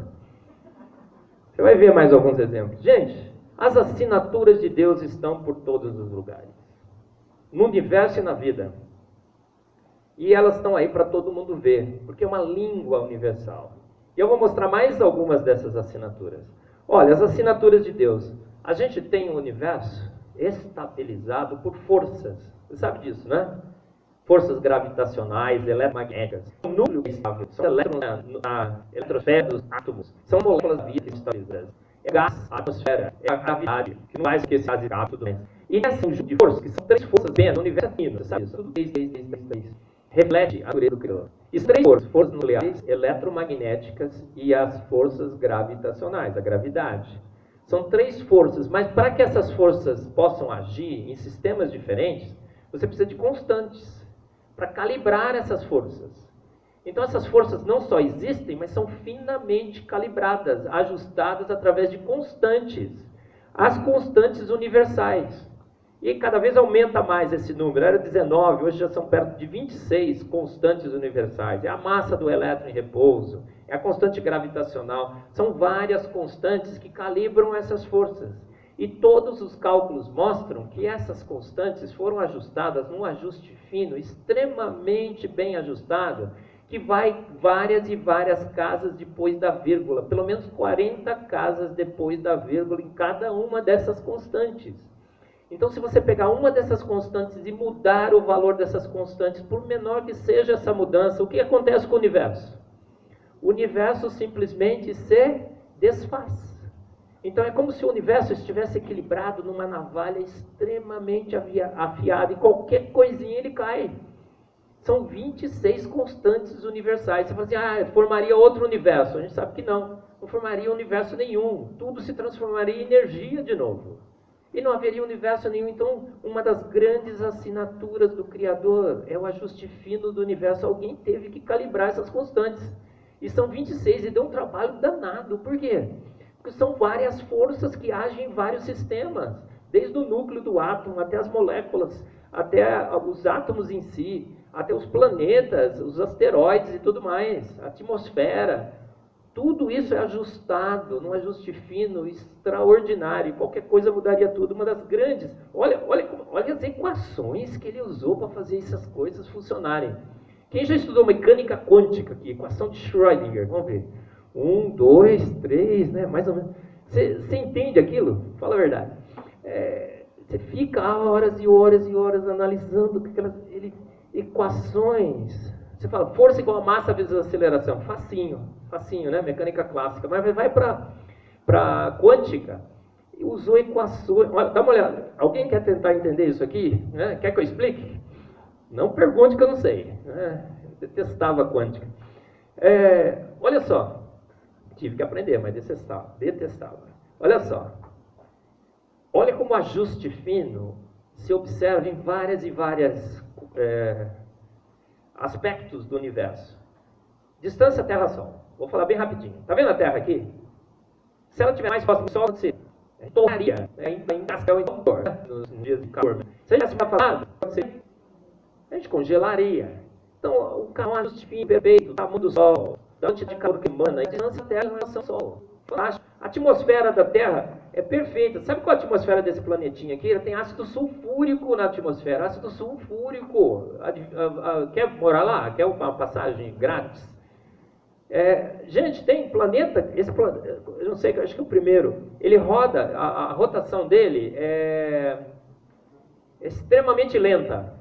Você vai ver mais alguns exemplos. Gente, as assinaturas de Deus estão por todos os lugares. No universo e na vida. E elas estão aí para todo mundo ver, porque é uma língua universal. E eu vou mostrar mais algumas dessas assinaturas. Olha, as assinaturas de Deus. A gente tem um universo estabilizado por forças. Você sabe disso, né? Forças gravitacionais, eletromagnéticas. O núcleo estável são elétrons na eletrosfera dos átomos. São moléculas vivas estabilizadas. É gás, a atmosfera, é a gravidade, que não mais que esse gás e tudo mais. E esse conjunto de forças, que são três forças bem no universo inteiro, você sabe isso? Tudo três. Reflete a natureza do Criador. E as três forças nucleares, eletromagnéticas e as forças gravitacionais, a gravidade. São três forças, mas para que essas forças possam agir em sistemas diferentes, você precisa de constantes para calibrar essas forças. Então essas forças não só existem, mas são finamente calibradas, ajustadas através de constantes. As constantes universais. E cada vez aumenta mais esse número. Era 19, hoje já são perto de 26 constantes universais. É a massa do elétron em repouso, é a constante gravitacional. São várias constantes que calibram essas forças. E todos os cálculos mostram que essas constantes foram ajustadas num ajuste fino, extremamente bem ajustado, que vai várias e várias casas depois da vírgula, pelo menos 40 casas depois da vírgula em cada uma dessas constantes. Então, se você pegar uma dessas constantes e mudar o valor dessas constantes, por menor que seja essa mudança, o que acontece com o universo? O universo simplesmente se desfaz. Então é como se o universo estivesse equilibrado numa navalha extremamente afiada, e qualquer coisinha ele cai. São 26 constantes universais. Você fala assim, formaria outro universo. A gente sabe que não formaria universo nenhum. Tudo se transformaria em energia de novo. E não haveria universo nenhum. Então, uma das grandes assinaturas do Criador é o ajuste fino do universo. Alguém teve que calibrar essas constantes. E são 26, e deu um trabalho danado. Por quê? Porque são várias forças que agem em vários sistemas, desde o núcleo do átomo, até as moléculas, até os átomos em si, até os planetas, os asteroides e tudo mais, a atmosfera. Tudo isso é ajustado, num ajuste fino, extraordinário. Qualquer coisa mudaria tudo. Uma das grandes... Olha as equações que ele usou para fazer essas coisas funcionarem. Quem já estudou mecânica quântica aqui? Equação de Schrödinger, vamos ver. 1, 2, 3, né? Mais ou menos. Você entende aquilo? Fala a verdade. Você fica horas e horas e horas analisando aquelas equações. Você fala, força igual a massa vezes aceleração. Facinho, né? Mecânica clássica. Mas vai para quântica e usou equações. Olha, dá uma olhada. Alguém quer tentar entender isso aqui? Né? Quer que eu explique? Não pergunte que eu não sei. Eu detestava quântica. Olha só. Tive que aprender, mas detestava. Olha só. Olha como o ajuste fino se observa em várias e várias aspectos do universo. Distância Terra-Sol. Vou falar bem rapidinho. Está vendo a Terra aqui? Se ela estiver mais próxima do Sol, você torraria em cascão e calor, nos dias de calor. Se a gente tivesse falado, a gente congelaria. Então, o carro é um ajuste fino perfeito, o tamanho do Sol, da quantidade de calor que emana, a distância da Terra em relação ao Sol. Fantástico. A atmosfera da Terra é perfeita. Sabe qual é a atmosfera desse planetinha aqui? Ele tem ácido sulfúrico na atmosfera. Ácido sulfúrico. Quer morar lá? Quer uma passagem grátis? Gente, tem planeta, eu não sei, acho que o primeiro, ele roda, a rotação dele é extremamente lenta.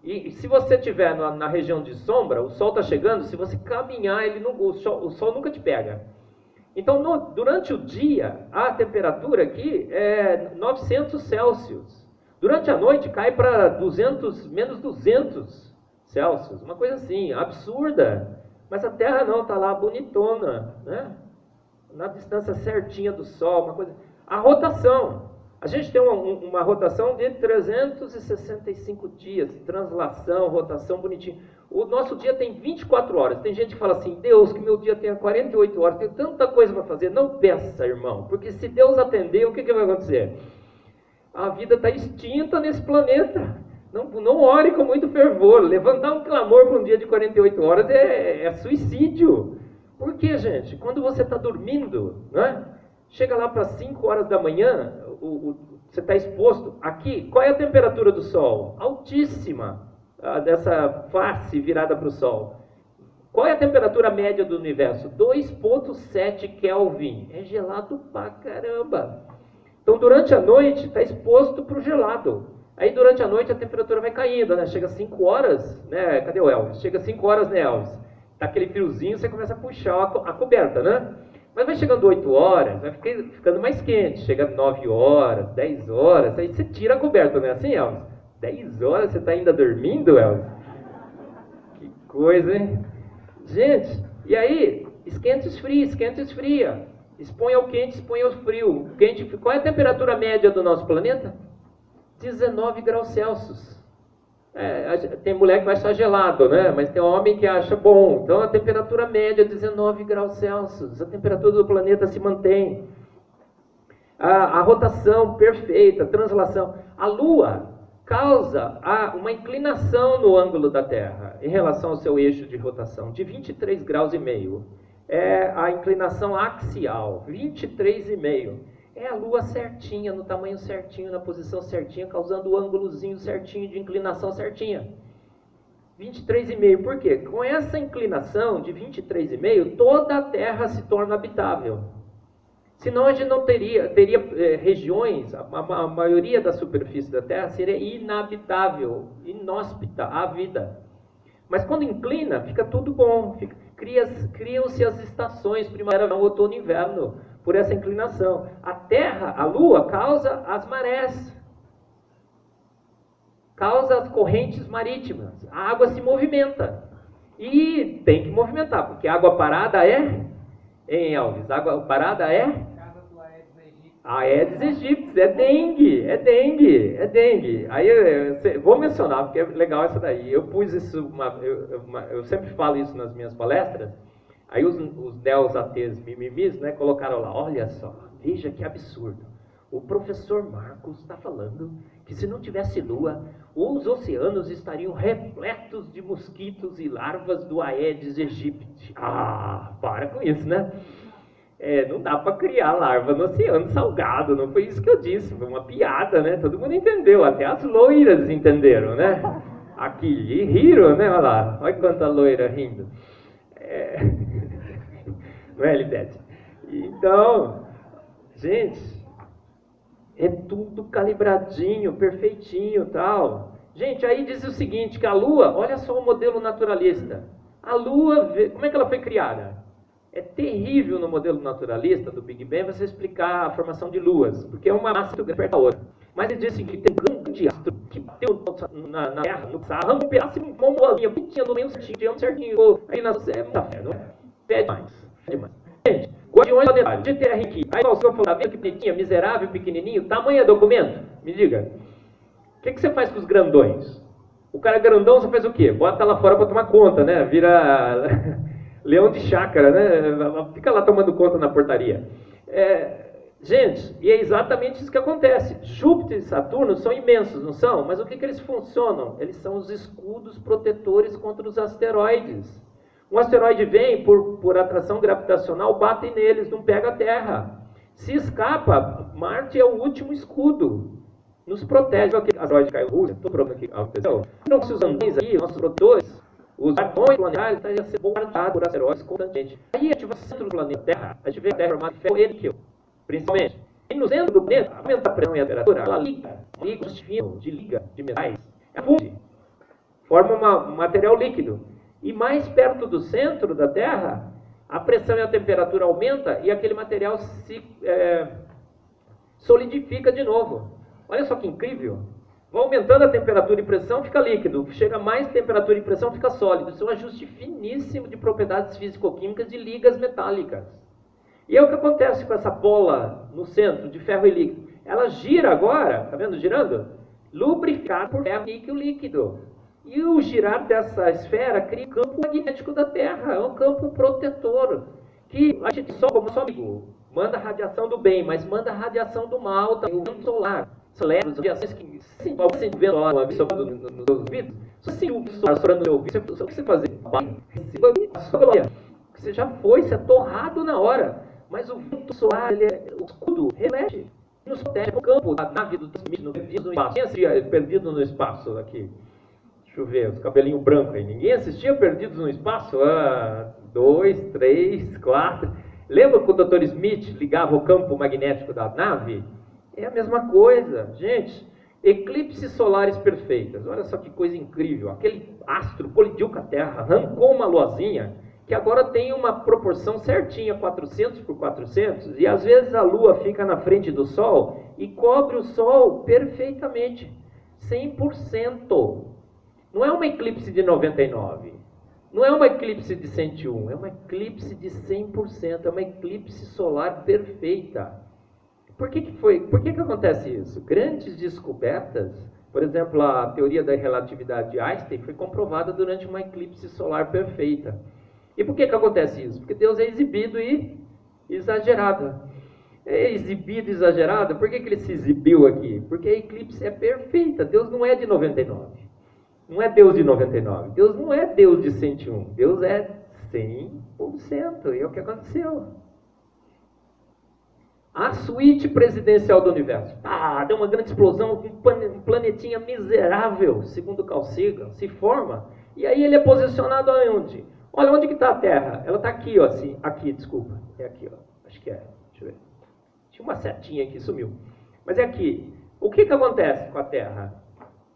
E se você estiver na região de sombra, o Sol está chegando, se você caminhar, o Sol nunca te pega. Então, durante o dia, a temperatura aqui é 900 Celsius. Durante a noite, cai para menos 200 Celsius. Uma coisa assim, absurda. Mas a Terra não, está lá bonitona, né? Na distância certinha do Sol, uma coisa... A rotação. A gente tem uma rotação de 365 dias, translação, rotação bonitinho. O nosso dia tem 24 horas. Tem gente que fala assim, Deus, que meu dia tenha 48 horas, tenho tanta coisa para fazer. Não peça, irmão, porque se Deus atender, o que vai acontecer? A vida está extinta nesse planeta. Não ore com muito fervor. Levantar um clamor para um dia de 48 horas é suicídio. Por quê, gente? Quando você está dormindo, né? Chega lá para 5 horas da manhã, você está exposto. Aqui, qual é a temperatura do Sol? Altíssima, dessa face virada para o Sol. Qual é a temperatura média do universo? 2,7 Kelvin. É gelado pra caramba. Então, durante a noite, está exposto para o gelado. Aí, durante a noite, a temperatura vai caindo, né? Chega 5 horas, né? Cadê o Elvis? Chega 5 horas, né, Elvis? Tá aquele friozinho, você começa a puxar a coberta, né? Mas vai chegando 8 horas, vai ficando mais quente. Chega 9 horas, 10 horas, aí você tira a coberta, não é assim, Elvis? 10 horas, você está ainda dormindo, Elvis? Que coisa, hein? Gente, e aí, esquenta e esfria, esquenta e esfria. Expõe ao quente, expõe ao frio. Qual é a temperatura média do nosso planeta? 19 graus Celsius. Tem mulher que vai achar gelado, né? Mas tem homem que acha bom. Então a temperatura média é 19 graus Celsius. A temperatura do planeta se mantém. A rotação perfeita, a translação. A Lua causa uma inclinação no ângulo da Terra em relação ao seu eixo de rotação de 23 graus e meio. É a inclinação axial, 23,5. É a Lua certinha, no tamanho certinho, na posição certinha, causando o ângulozinho certinho de inclinação certinha. 23,5. Por quê? Com essa inclinação de 23,5, toda a Terra se torna habitável. Senão a gente não teria regiões, a maioria da superfície da Terra seria inabitável, inóspita à vida. Mas quando inclina, fica tudo bom, criam-se as estações, primavera, outono e inverno, por essa inclinação. A Terra, a Lua, causa as marés, causa as correntes marítimas, a água se movimenta. E tem que movimentar, porque água parada hein, Alves? Água parada é? Aedes aegypti, é dengue. Aí eu vou mencionar, porque é legal essa daí. Eu pus isso, eu sempre falo isso nas minhas palestras. Aí os neos-ateus mimimis, né, colocaram lá, olha só, veja que absurdo. O professor Marcos está falando que se não tivesse lua, os oceanos estariam repletos de mosquitos e larvas do Aedes aegypti. Ah, para com isso, né? Não dá para criar larva no oceano salgado, não foi isso que eu disse, foi uma piada, né? Todo mundo entendeu, até as loiras entenderam, né? Aqui, e riram, né? Olha lá, olha quanta loira rindo. Não é, Libete? Então, gente, é tudo calibradinho, perfeitinho, tal. Gente, aí diz o seguinte, que a Lua, olha só o modelo naturalista. A Lua, como é que ela foi criada? É terrível no modelo naturalista do Big Bang você explicar a formação de luas, porque é uma massa muito grande perto da outra. Mas ele disse que tem um grande astro que bateu na Terra, no passado, arrancou um pedaço e uma luazinha bonitinha no meio certinho, aí na muita fé, não é? Fé demais. Gente, Guardiões Planetários, GTR aqui. Aí o senhor falou, tá vendo que bonitinha, miserável, pequenininho, tamanho é documento? Me diga. O que você faz com os grandões? O cara grandão, você faz o quê? Bota lá fora para tomar conta, né? Vira leão de chácara, né? Fica lá tomando conta na portaria. Gente, e é exatamente isso que acontece. Júpiter e Saturno são imensos, não são? Mas o que eles funcionam? Eles são os escudos protetores contra os asteroides. Um asteroide vem, por atração gravitacional, bate neles, não pega a Terra. Se escapa, Marte é o último escudo. Nos protege. Aquele asteroide caiu, estou provando aqui, aconteceu. Não se os andões aqui, nossos protetores, os guardiões planetários estão sendo bombardeados por asteroides constantemente. Aí a gente vai no centro do planeta Terra, a gente vê a Terra formada de ferro e níquel, principalmente. E no centro do planeta, aumenta a pressão e a temperatura, ela liga de metais, ela funde, forma um material líquido. E mais perto do centro da Terra, a pressão e a temperatura aumenta e aquele material se solidifica de novo. Olha só que incrível. Vai aumentando a temperatura e pressão, fica líquido. Chega a mais temperatura e pressão, fica sólido. Isso é um ajuste finíssimo de propriedades físico-químicas de ligas metálicas. E é o que acontece com essa bola no centro de ferro e líquido. Ela gira agora, tá vendo girando? Lubrificada por ferro e níquel líquido. E o girar dessa esfera cria o campo magnético da Terra. É um campo protetor. Que a gente só, como só amigo, manda a radiação do bem, mas manda a radiação do mal também. O vento solar. As radiações que se você vê lá nos seus ouvidos, se você o solar soprando no seu ouvido, o que você fazer? Receba a sua glória. Você já foi, você é torrado na hora. Mas o vento solar, o escudo, reflete. Nos protege o campo da nave do transmite perdido no espaço. Quem assistia Perdido no Espaço aqui? Deixa eu ver, os cabelinhos brancos aí. Ninguém assistia Perdidos no Espaço? 2, 3, 4. Lembra que o Dr. Smith ligava o campo magnético da nave? É a mesma coisa, gente. Eclipses solares perfeitas. Olha só que coisa incrível. Aquele astro colidiu com a Terra, arrancou uma luazinha, que agora tem uma proporção certinha, 400 por 400, e às vezes a Lua fica na frente do Sol e cobre o Sol perfeitamente, 100%. Não é uma eclipse de 99, não é uma eclipse de 101, é uma eclipse de 100%, é uma eclipse solar perfeita. Por que acontece isso? Grandes descobertas, por exemplo, a teoria da relatividade de Einstein foi comprovada durante uma eclipse solar perfeita. E por que acontece isso? Porque Deus é exibido e exagerado. É exibido e exagerado, por que ele se exibiu aqui? Porque a eclipse é perfeita, Deus não é de 99. Não é Deus de 99, Deus não é Deus de 101, Deus é 100%, e é o que aconteceu. A suíte presidencial do universo. Deu uma grande explosão, um planetinha miserável, segundo Carl Sagan, se forma. E aí ele é posicionado aonde? Olha, onde que está a Terra? Ela está aqui, ó, assim. Aqui, desculpa. É aqui, ó. Acho que é. Deixa eu ver. Tinha uma setinha aqui, sumiu. Mas é aqui. O que acontece com a Terra?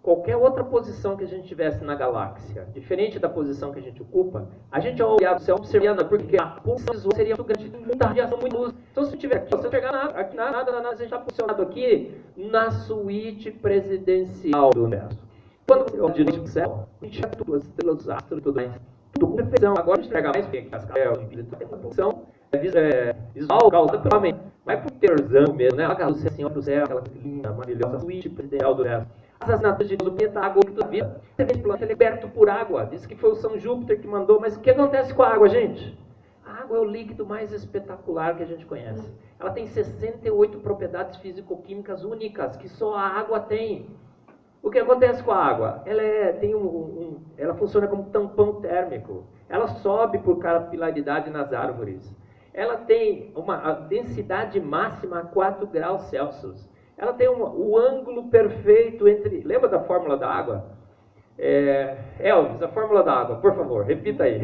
Qualquer outra posição que a gente tivesse na galáxia, diferente da posição que a gente ocupa, a gente ao olhar o céu observando, porque a pulsão visual seria muito grande, muita radiação, muita luz. Então, se tiver aqui, se eu chegar aqui, nada, a gente está posicionado aqui na suíte presidencial do universo. Quando você olha de noite para o céu, a gente enxerga tudo, as estrelas, os astros e tudo mais. Tudo com perfeição. Agora a gente pega mais, porque as caras tem uma função visual causada pelo homem. Mas por terzão mesmo, né? Aquela luz assim, olha o céu, aquela linda, maravilhosa suíte presidencial do universo. As assinaturas de Deus, o planeta, a água que tu vira. Você vê esse planeta, ele é coberto por água. Diz que foi o São Júpiter que mandou, mas o que acontece com a água, gente? A água é o líquido mais espetacular que a gente conhece. Ela tem 68 propriedades físico-químicas únicas, que só a água tem. O que acontece com a água? Ela funciona como tampão térmico. Ela sobe por capilaridade nas árvores. Ela tem a densidade máxima a 4 graus Celsius. Ela tem o ângulo perfeito entre... Lembra da fórmula da água? Elvis, a fórmula da água, por favor, repita aí.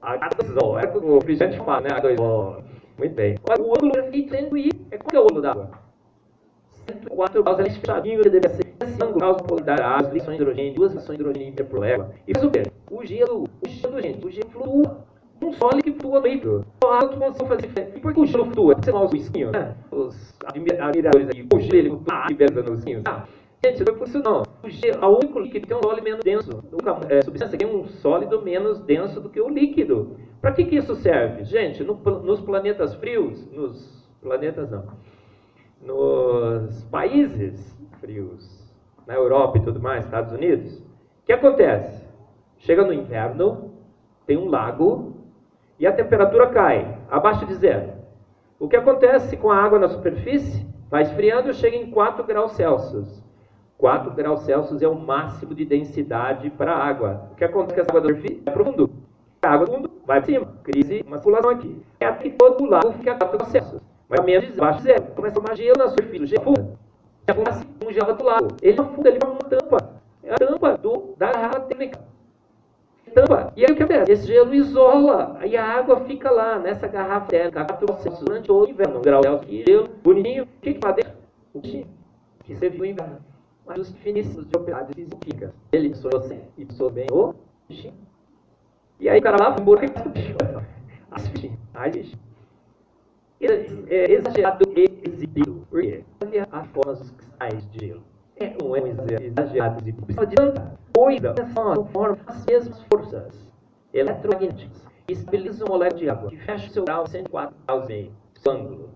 H2O. É o refrigerante fala, né? H2O. Muito bem. Olha, o ângulo perfeito entre I. Qual que é o ângulo da água? 104 graus. Ela é fechadinho, ele deve ser. Esse ângulo causa polaridade, as ligações de hidrogênio, 2 ligações de hidrogênio intermolécula. E faz o quê? O gelo, gente, o gelo flua. Um sólido que flutua no líquido. Só água que consegue fazer diferença. E por que o gelo flutua? Você não usa o esquinho, né? Os admiradores aqui, o gelo, ele flutua liberando os esquinhos. Gente, não é por isso não. O gelo, o único líquido que tem um sólido menos denso. A substância tem um sólido menos denso do que o líquido. Para que isso serve? Gente, nos planetas frios, nos países frios, na Europa e tudo mais, Estados Unidos, o que acontece? Chega no inverno, tem um lago, e a temperatura cai, abaixo de zero. O que acontece com a água na superfície? Vai esfriando e chega em 4 graus Celsius. 4 graus Celsius é o máximo de densidade para a água. O que acontece com essa água da superfície? Vai para o fundo. A água do fundo vai para cima. Crise, uma circulação aqui. É aqui que todo o lago fica a 4 graus Celsius. Mas menos de abaixo de zero. Começa a formar gelo na superfície. O gelo afunda. Afunda assim, um gelo do lago. Ele afunda, ele forma uma tampa. É a tampa da garrafa térmica. Tampa. E aí o que acontece? Esse gelo isola e a água fica lá nessa garrafa térmica durante o inverno. Um grau de gelo, bonitinho. O que vai dentro? O que você viu no inverno. Mas os finíssimos de propriedades físicas. Ele sou você e sou bem o bichinho. E aí o cara lá vai embora com o bicho. Ai, bicho. Exagerado e exibido. Por quê? Olha as formas dos cristais de gelo. Um exagerado e exibido. Não adianta. Coisa forma as mesmas forças eletromagnéticas que estabilizam o molécula de água, que fecha o seu grau 104 graus e meio, seu ângulo.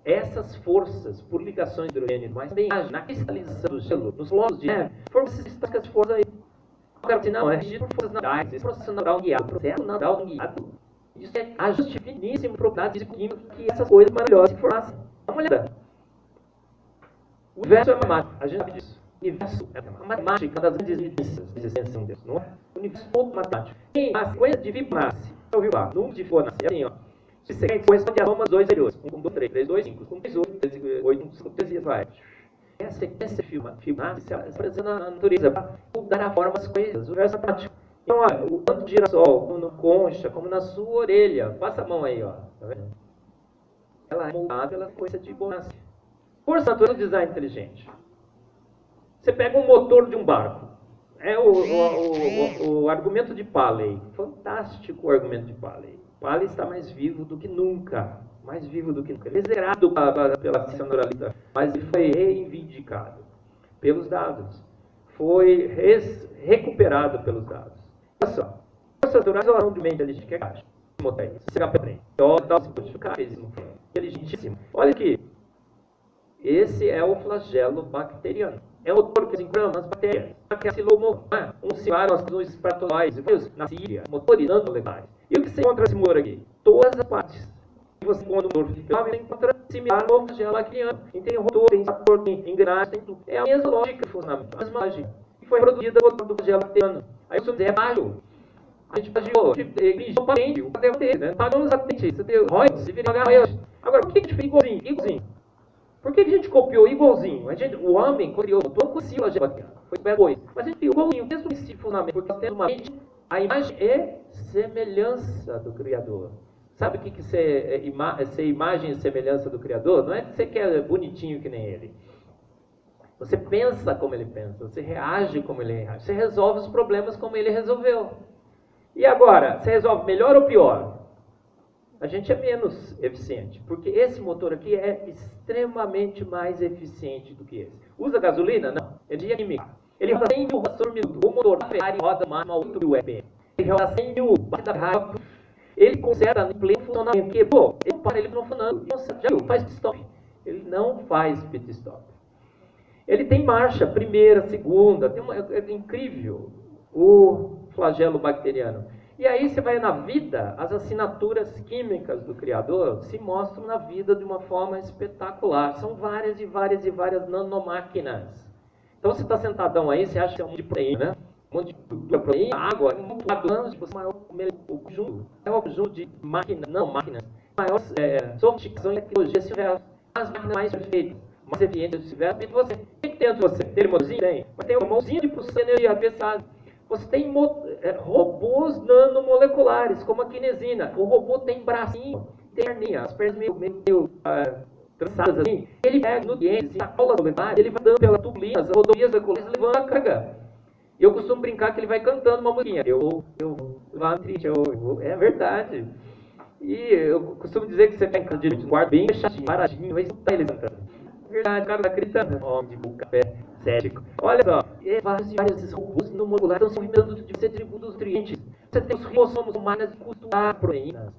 Essas forças, por ligações de hidrogênio, mas também na cristalização do gelo, nos lodos de neve, formam essas forças aí. Não, é regido por forças naturais, esse processo natural guiado, processo natural guiado. Isso é ajuste finíssimo, propriedades físico-químicas que essas coisas maravilhosas se formassem. Dá uma olhada. O universo é matemático, a gente sabe disso. O universo é uma matemática, uma das grandes evidências da existência de Deus, não é? O universo é todo matemático. Quem nasce, coisa de Fibonacci, já ouviu lá? Número de Fibonacci, é assim, ó. Se você corresponde a somas 2 anteriores. 1 com 2, 3, 3, 2, 5, 1 com 3, 8, 1 com 3, 5, vai. Essa sequência Fibonacci se apresenta na natureza para mudar a forma das coisas. O universo é prático. Então, olha, o tanto de girassol, como no concha, como na sua orelha. Passa a mão aí, ó. Tá vendo? Ela é moldada pela coisa de Fibonacci. Força natural do design inteligente. Você pega um motor de um barco. É o argumento de Paley. Fantástico o argumento de Paley. Paley está mais vivo do que nunca. Mais vivo do que nunca. Ele é zerado pela ciência naturalista, mas ele foi reivindicado pelos dados. Foi recuperado pelos dados. Olha só. Forças naturais é uma de mente inteligente que é caixa. Inteligentíssimo. Olha aqui. Esse é o flagelo bacteriano. É o motor que desengrama as bactérias. Que acilomou, um cimário, uns espermatozoides, na Síria, motores nanolegais. E o que você encontra nesse motor aqui? Todas as partes. Se você põe no motor ficar, você encontra similar ao flagelo bacteriano. Tem rotor, tem sabor, tem engrenagem, tem tudo. É a mesma lógica fundamental. A mesma lógica. E foi produzida no motor do flagelo bacteriano. Aí o seu é baixo. A gente plagiou, o patente, o padrão dele, né? Pagou os atentes, você tem royalties, se vira royalties. Agora, por que a gente fez igualzinho? Igualzinho. Por que a gente copiou igualzinho? O homem criou, não conhecia a gente, foi depois. Mas a gente criou igualzinho, mesmo princípio fundamental, porque nós temos uma mente, a imagem é semelhança do Criador. Sabe o que é ser imagem e semelhança do Criador? Não é que você quer bonitinho que nem ele. Você pensa como ele pensa, você reage como ele reage, você resolve os problemas como ele resolveu. E agora, você resolve melhor ou pior? A gente é menos eficiente, porque esse motor aqui é extremamente mais eficiente do que esse. Usa gasolina? Não. Energia química. Ele roda 100 mil rodas por minuto. O motor da Ferrari roda mais 8.000 RPM. Ele roda 100 mil batidas rápidas. Ele conserta em pleno funcionamento. Quebrou, ele para ele não funcionando. Já viu? Faz pit stop. Ele não faz pit stop. Ele tem marcha, primeira, segunda. É incrível o flagelo bacteriano. E aí você vai na vida, as assinaturas químicas do Criador se mostram na vida de uma forma espetacular. São várias e várias e várias nanomáquinas. Então você está sentadão aí, você acha que é um monte de proteína, né? Um monte de proteína, água, um monte de maior conjunto. É um conjunto de máquinas, nanomáquinas, maior sofisticação e tecnologia se tiver as máquinas mais perfeitas, mais eficientes se tiver dentro de você. O que tem dentro de você? Tem motorzinho? Tem. Mas tem uma mãozinha de processar energia pesada. Você tem robôs nanomoleculares, como a quinesina. O robô tem bracinho, tem perninha, as pernas meio trançadas assim. Ele pega nutrientes, sacolas moleculares, ele vai dando pela tubulina, as rodovias moleculares, levando a carga. Eu costumo brincar que ele vai cantando uma musiquinha. É verdade. E eu costumo dizer que você tem que ir no quarto bem fechadinho, paradinho, vai escutar ele cantando. É verdade, o cara está acreditando. Homem de café. Cético. Olha só, vários robôs no molecular estão se alimentando de você tributos os nutrientes. Você tem os ribossomos humanas de costurar proteínas.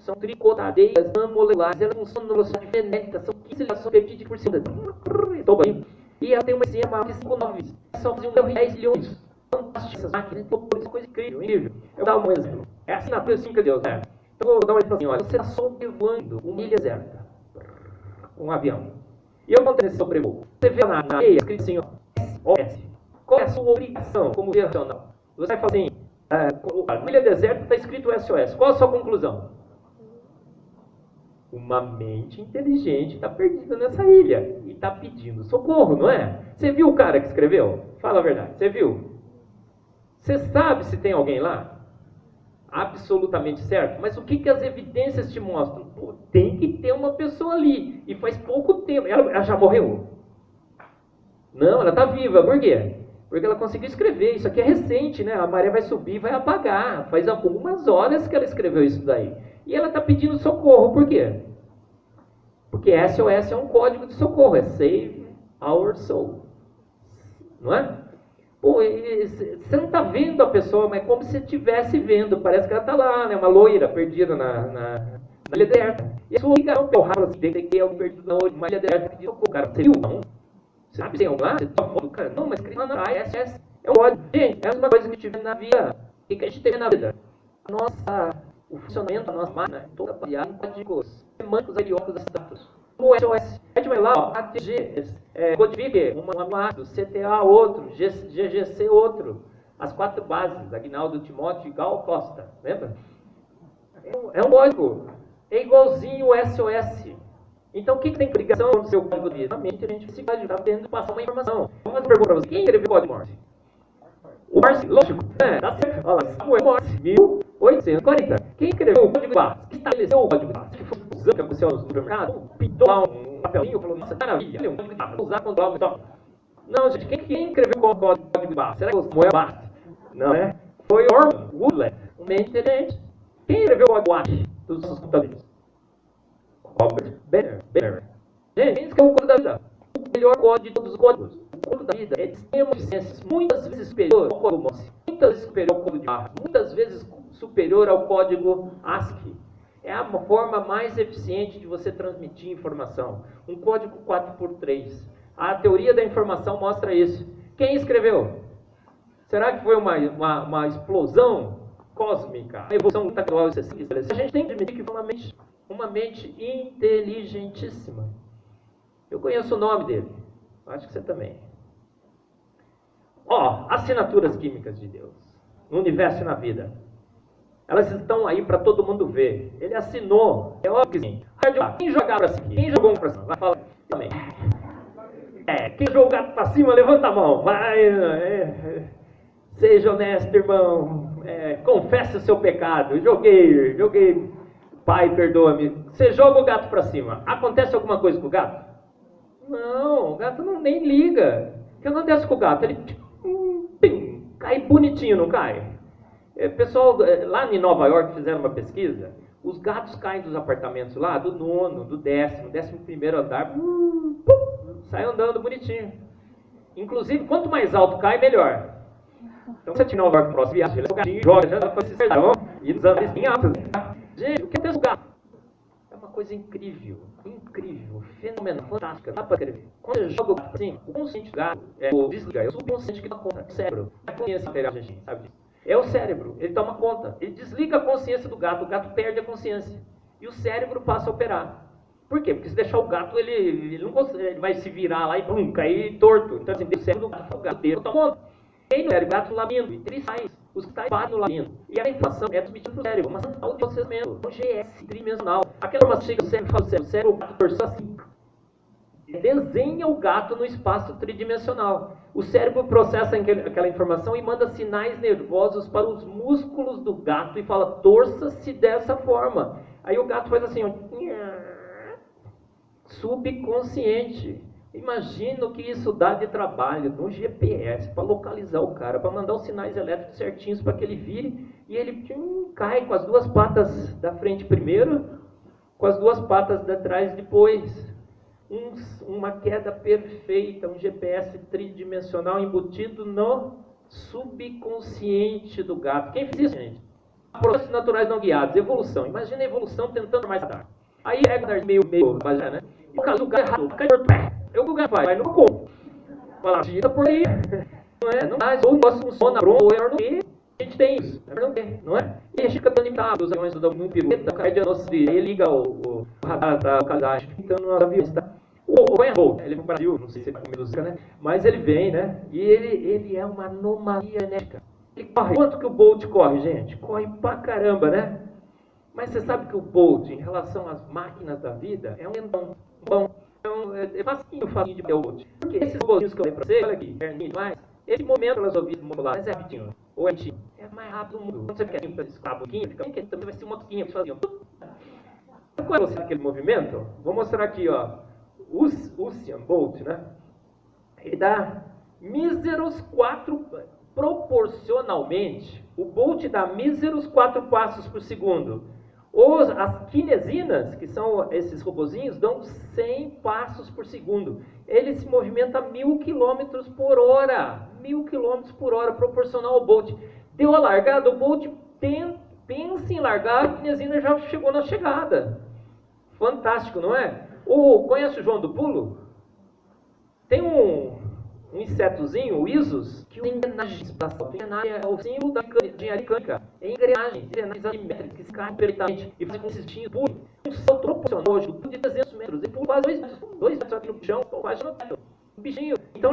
São tricotadeias moleculares, elas funcionam na velocidade frenética, são 15 ligações peptídicas por segundo. Estou bem. E ela tem uma enzima maior que 5 noves. Só faziam 10 milhões. Fantásticas essas máquinas, isso é coisa incrível, incrível. Eu vou dar um exemplo. É a assinatura 5 de Deus, né? Então eu vou dar um exemplo assim, olha, você está sobrevoando uma ilha deserta. Um avião. E eu contei nesse sobrevoo. Você vê na areia, escrito assim, SOS. Qual é a sua obrigação como profissional? Você vai falar assim, na ilha deserta está escrito SOS. Qual a sua conclusão? Uma mente inteligente está perdida nessa ilha e está pedindo socorro, não é? Você viu o cara que escreveu? Fala a verdade, você viu? Você sabe se tem alguém lá? Absolutamente certo. Mas o que as evidências te mostram? Pô, tem que ter uma pessoa ali. E faz pouco tempo. Ela já morreu? Não, ela está viva. Por quê? Porque ela conseguiu escrever. Isso aqui é recente, né? A maré vai subir e vai apagar. Faz algumas horas que ela escreveu isso daí. E ela está pedindo socorro. Por quê? Porque SOS é um código de socorro. É Save Our Soul. Não é? Pô, você não está vendo a pessoa, mas é como se estivesse vendo. Parece que ela está lá, né? Uma loira perdida na ilha deserta. E a sua ligação é o raro assim, tem que ter alguém perdido na ilha deserta que diz, pô, cara, você viu? Não. Você sabe se tem algum lá? Você tá foto do cara? Não, mas escrito lá na SS. É um código. Gente, é a mesma coisa que a gente vê na vida. O que a gente tem na vida? O funcionamento da nossa máquina é toda baseada em códigos semânticos, helióticos, abstratos. Como o SOS. A gente vai lá, ó, ATG, codifique, um amado, CTA outro, GGC outro. As 4 bases, Aguinaldo, Timóteo e Gal Costa. Lembra? É um código. É igualzinho o SOS. Então, o que tem ligação com o seu código de vida? A gente se vai ajudar tendo passar uma informação. Vamos fazer uma pergunta para você. Quem escreveu o código Morse? O Morse, lógico. Tá certo. Olha lá, Samuel Morse, 1840. Quem escreveu o código Morse? Quem estabeleceu o código Morse? Que foi usando que aconteceu no supermercado? Pintou lá um papelinho, falou, nossa, maravilha, olha um código de barra, vou usar quando o então. Não, gente, quem escreveu o código de barra? Será que foi o Samuel Morse? Não, né? Foi o Orman Woodley, um meio inteligente. Quem escreveu o código WASH dos nossos computadores? Robert Banner. Gente, quem escreveu o código da vida? O melhor código de todos os códigos. O código da vida é de extrema eficiência, muitas vezes superior ao código Morse, muitas vezes superior ao código de barra, muitas vezes superior ao código ASCII. É a forma mais eficiente de você transmitir informação. Um código 4x3. A teoria da informação mostra isso. Quem escreveu? Será que foi uma explosão cósmica? Uma evolução tecnológica? A gente tem que admitir que foi uma mente inteligentíssima. Eu conheço o nome dele. Acho que você também. Assinaturas químicas de Deus. No universo e na vida. Elas estão aí para todo mundo ver. Ele assinou. É óbvio que sim. Quem jogar para cima? Quem jogou um para cima? Vai falar também. Quem jogou o gato para cima, levanta a mão. Vai. Seja honesto, irmão. Confesse o seu pecado. Joguei. Pai, perdoa-me. Você joga o gato para cima. Acontece alguma coisa com o gato? Não, o gato nem liga. O que acontece com o gato? Ele cai bonitinho, não cai? Pessoal, lá em Nova York fizeram uma pesquisa. Os gatos caem dos apartamentos lá, do 9º, do 11º andar, sai andando bonitinho. Inclusive, quanto mais alto cai, melhor. Então, se você tiver Nova York próximo, viagem, o gatinho joga, já dá para se acertar, e nos anos em altos. Gente, o que acontece com o gato? É uma coisa incrível, fenomenal, fantástica, dá para escrever. Quando você joga o gato assim, o consciente do gato, o desliga, é o subconsciente que dá conta, o cérebro, a consciência integral, a gente sabe disso. É o cérebro, ele toma conta, ele desliga a consciência do gato, o gato perde a consciência, e o cérebro passa a operar. Por quê? Porque se deixar o gato, ele não consegue, ele vai se virar lá e cair torto. Então, assim, o cérebro do gato, o gato dele toma conta. Tem no cérebro, o gato labindo, e ele sai, os que estão no labindo. E a informação é transmitida para o cérebro, uma central de processamento, um GS tridimensional. Aquela informação chega no cérebro e fala, o cérebro, o gato torceu assim. Desenha o gato no espaço tridimensional. O cérebro processa aquela informação e manda sinais nervosos para os músculos do gato e fala, torça-se dessa forma. Aí o gato faz assim, ó, subconsciente. Imagina o que isso dá de trabalho no GPS para localizar o cara, para mandar os sinais elétricos certinhos para que ele vire e ele cai com as duas patas da frente primeiro, com as duas patas de trás depois. Uma queda perfeita, um GPS tridimensional embutido no subconsciente do gato. Quem fez isso, gente? Processos naturais não guiados, evolução. Imagina a evolução tentando mais tarde. Aí é meio, né? E o gato errado, cai torto. O gato vai no corpo. Fala, gira por aí. Não é? Não dá. Ou o negócio funciona, pronto, ou é no quê? A gente tem isso, não é? E a gente fica limitado, os aviões dão muito pirueta, cai de nosso dia, aí liga o radar da localidade, então nos aviões, tá? O Bolt, ele vem para o Brasil, não sei se ele vai comer música, né? Mas ele vem, né? E ele é uma anomalia genética. Ele corre. Quanto que o Bolt corre, gente? Corre pra caramba, né? Mas você sabe que o Bolt, em relação às máquinas da vida, é um lentão. Bom, é facinho de ver o Bolt. Porque esses robôzinhos que eu falei pra você, olha aqui, perninho mais, esse momento elas ouviram modular, mas é rapidinho. Ou é rapidinho. É mais rápido do mundo. Quando você quer escapar um pouquinho, fica bem quieto, também vai ser uma toquinha que faziam. Qual é você aquele movimento? Vou mostrar aqui, ó. Usain Bolt, né? Ele dá míseros 4, proporcionalmente, o Bolt dá míseros 4 passos por segundo. As kinesinas, que são esses robozinhos, dão 100 passos por segundo. Ele se movimenta 1000 km por hora. 1000 km por hora, proporcional ao Bolt. Deu a largada, o Bolt pensa em largar, a kinesina já chegou na chegada. Fantástico, não é? Conhece o João do Pulo? Tem um insetozinho, o Isus, que tem engrenagem espacial. É o símbolo da engenharia mecânica. É engrenagens assimétricas que se caem perfeitamente e fazem com esses tinhos pulos. Um salto proporcional de 300 metros. Ele pula quase 2 metros aqui no chão, quase no teto. Um bichinho. Então,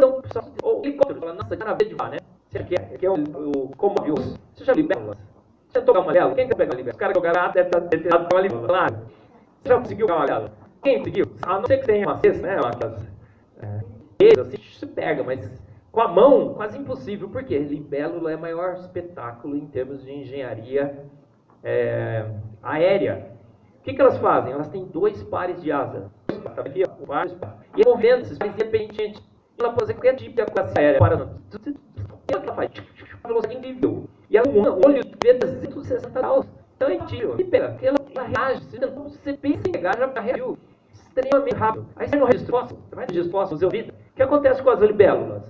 o helicóptero fala, nossa, cara, vez de vá, né? Você quer o comóvel. Você já libera? Você tentou pegar uma dela? Quem quer pegar uma libera? Os caras jogaram deve ter dado uma libera. Claro. Você já conseguiu pegar uma dela? Quem conseguiu? A não ser que tenha uma cesta, né? Assim, se pega, mas com a mão, quase impossível. Por quê? Libélula é o maior espetáculo em termos de engenharia aérea. O que elas fazem? Elas têm 2 pares de asa. Aqui, ó, vários pares. E movendo-se, independente. Ela pode fazer qualquer tipo de classe aérea. E ela faz velocidade incrível. E ela o olho vê 360 graus. Então é tiro. E pega. Ela reage. Você pensa em pegar, já reagiu. Extremamente rápido. Aí você no registro fóssil, você vai no registro fóssil, seu vida. O que acontece com as libélulas?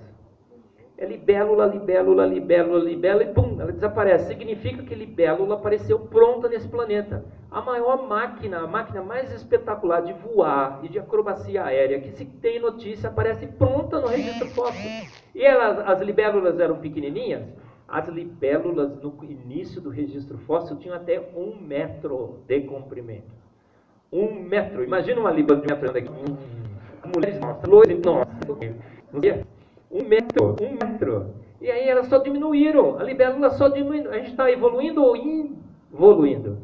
É libélula, e pum, ela desaparece. Significa que libélula apareceu pronta nesse planeta. A maior máquina, a máquina mais espetacular de voar e de acrobacia aérea que se tem notícia, aparece pronta no registro fóssil. E as libélulas eram pequenininhas? As libélulas no início do registro fóssil tinham até 1 metro de comprimento. 1 metro. Imagina uma libélula de 1 metro aqui. Mulheres, nossa, loiras, nossa. 1 metro. E aí elas só diminuíram. A libélula só diminuiu. A gente está evoluindo ou indo? evoluindo.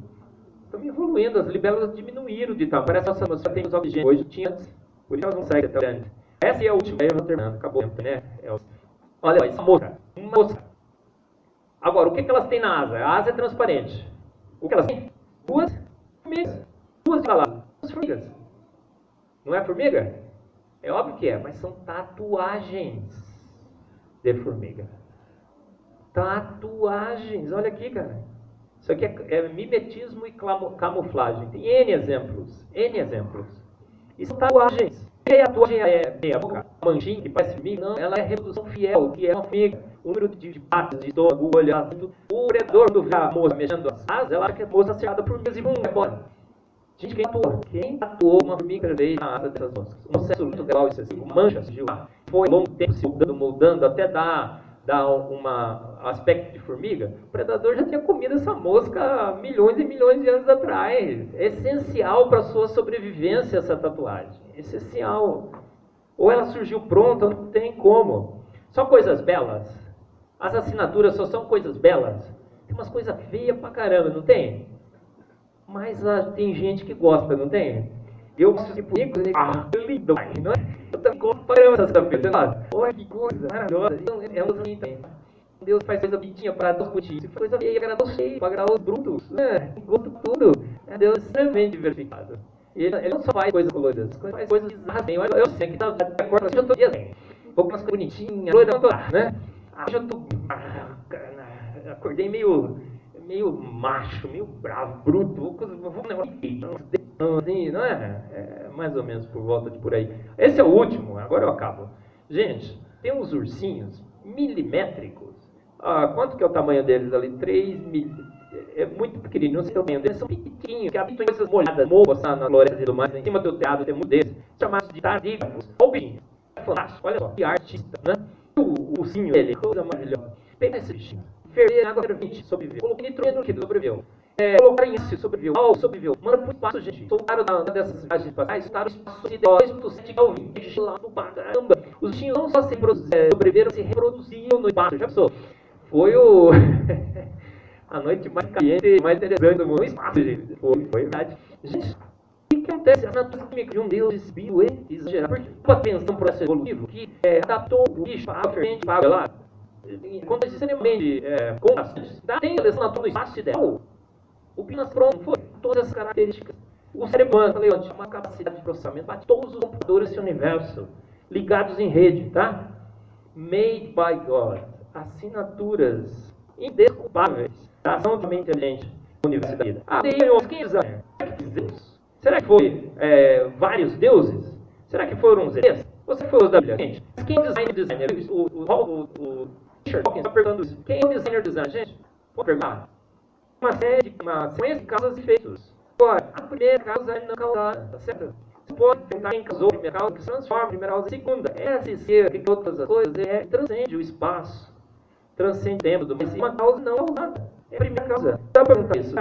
Estamos evoluindo, as libélulas diminuíram de tamanho. Parece que nossa atmosfera tem os oxigênio hoje, tinha antes. Por isso elas não saem até grande. Essa é a última, aí eu vou terminando, acabou o tempo, né? Olha, essa mosca, uma mosca. Agora, o que elas têm na asa? A asa é transparente. O que elas têm? Duas formigas. Duas formigas. Não é formiga? É óbvio que é, mas são tatuagens de formiga. Tatuagens, olha aqui, cara. Isso aqui é mimetismo e camuflagem. Tem N exemplos. N exemplos. E são tatuagens. E a tatuagem é meia boca, manchinha, que parece formiga? Não, ela é reprodução fiel, que é uma formiga. O número de patas, de estômago, olho, o predador, quando vê a moça mexendo as asas, ela acha que a moça é cercada por formigas e vai embora. Gente, quem tatuou uma formiga veio na asa dessas moscas? Um processo muito legal isso assim, mancha surgiu lá. Foi longo tempo se moldando, até dar um aspecto de formiga. O predador já tinha comido essa mosca milhões e milhões de anos atrás. É essencial para a sua sobrevivência essa tatuagem. Essencial. Ou ela surgiu pronta, não tem como. Só coisas belas. As assinaturas só são coisas belas. Tem umas coisas feias pra caramba, não tem? Mas tem gente que gosta, não tem? Eu gosto de bonito, que lindo, não é? Eu também gosto pra caramba dessas coisas. Olha que coisa maravilhosa. É uma assim também. Deus faz coisa bonitinha para dar os bonitinhos. Se for coisa feia, agradar os cheios, agradar os brutos. Gosto de tudo. Deus é extremamente diversificado. Ele não só faz coisas coloridas, ele faz coisas bizarras. Eu sei que tá de acordo com todo dia. Vou com umas coisas bonitinhas, loira, né? Hoje eu tô... acordei meio macho, meio bravo, bruto, vou negócio assim, não é? É mais ou menos por volta de por aí. Esse é o último, agora eu acabo. Gente, tem uns ursinhos milimétricos. Quanto que é o tamanho deles ali? 3 milímetros. É muito pequenininho, não sei o tamanho deles. São pequenininhos, que habitam em coisas molhadas, moças na floresta e tudo mais. Em cima do telhado tem muito desses. Chamados de tardígrafos. Olha o bichinho. É fantástico, olha só. Que artista, né? O ursinho dele, coisa maravilhosa. Pega esse bichinho. Ferver água fervente, sobreviveu. Coloquei nitrogênio líquido, sobreviveu. Colocaram isso, sobreviveu. Sobreviveu. Manda pro espaço, gente. Soltaram uma dessas viagens espaciais, soltaram o espaço de 2,7 Kelvin. Gelado pra caramba. Os bichinhos não só sobreviveram, se reproduziam no espaço. Já pensou? Foi a noite mais caliente, mais interessante do mundo. No espaço, gente. Foi verdade. Gente, o que acontece? A natureza química de um Deus espírito exagerado. Porque uma atenção no processo evolutivo que adaptou o bicho para água fervente, para água gelada. Quando extremamente contrastantes, tem a lesão natural do espaço ideal. O Pinas pronto foi todas as características. O cérebro humano, falei antes, uma capacidade de processamento para todos os computadores desse universo, ligados em rede, tá? Made by God. Assinaturas indesculpáveis da ação da mente inteligente da universidade. Quem designer? Será que foi vários deuses? Será que foram os ETs? Ou será que foi os da Bíblia? Gente, quem designer? O Richard Dawkins está perguntando isso. Quem é o designer? Gente, vou perguntar. Uma sequência de causas e efeitos. Agora, a primeira causa é não causada, tá certo? Você pode perguntar quem causou a primeira causa, que se transforma a primeira causa em segunda. Essa ser, que todas as coisas, transcende o espaço, transcende o tempo, mas uma causa não causada. É a primeira causa. Dá para perguntar isso.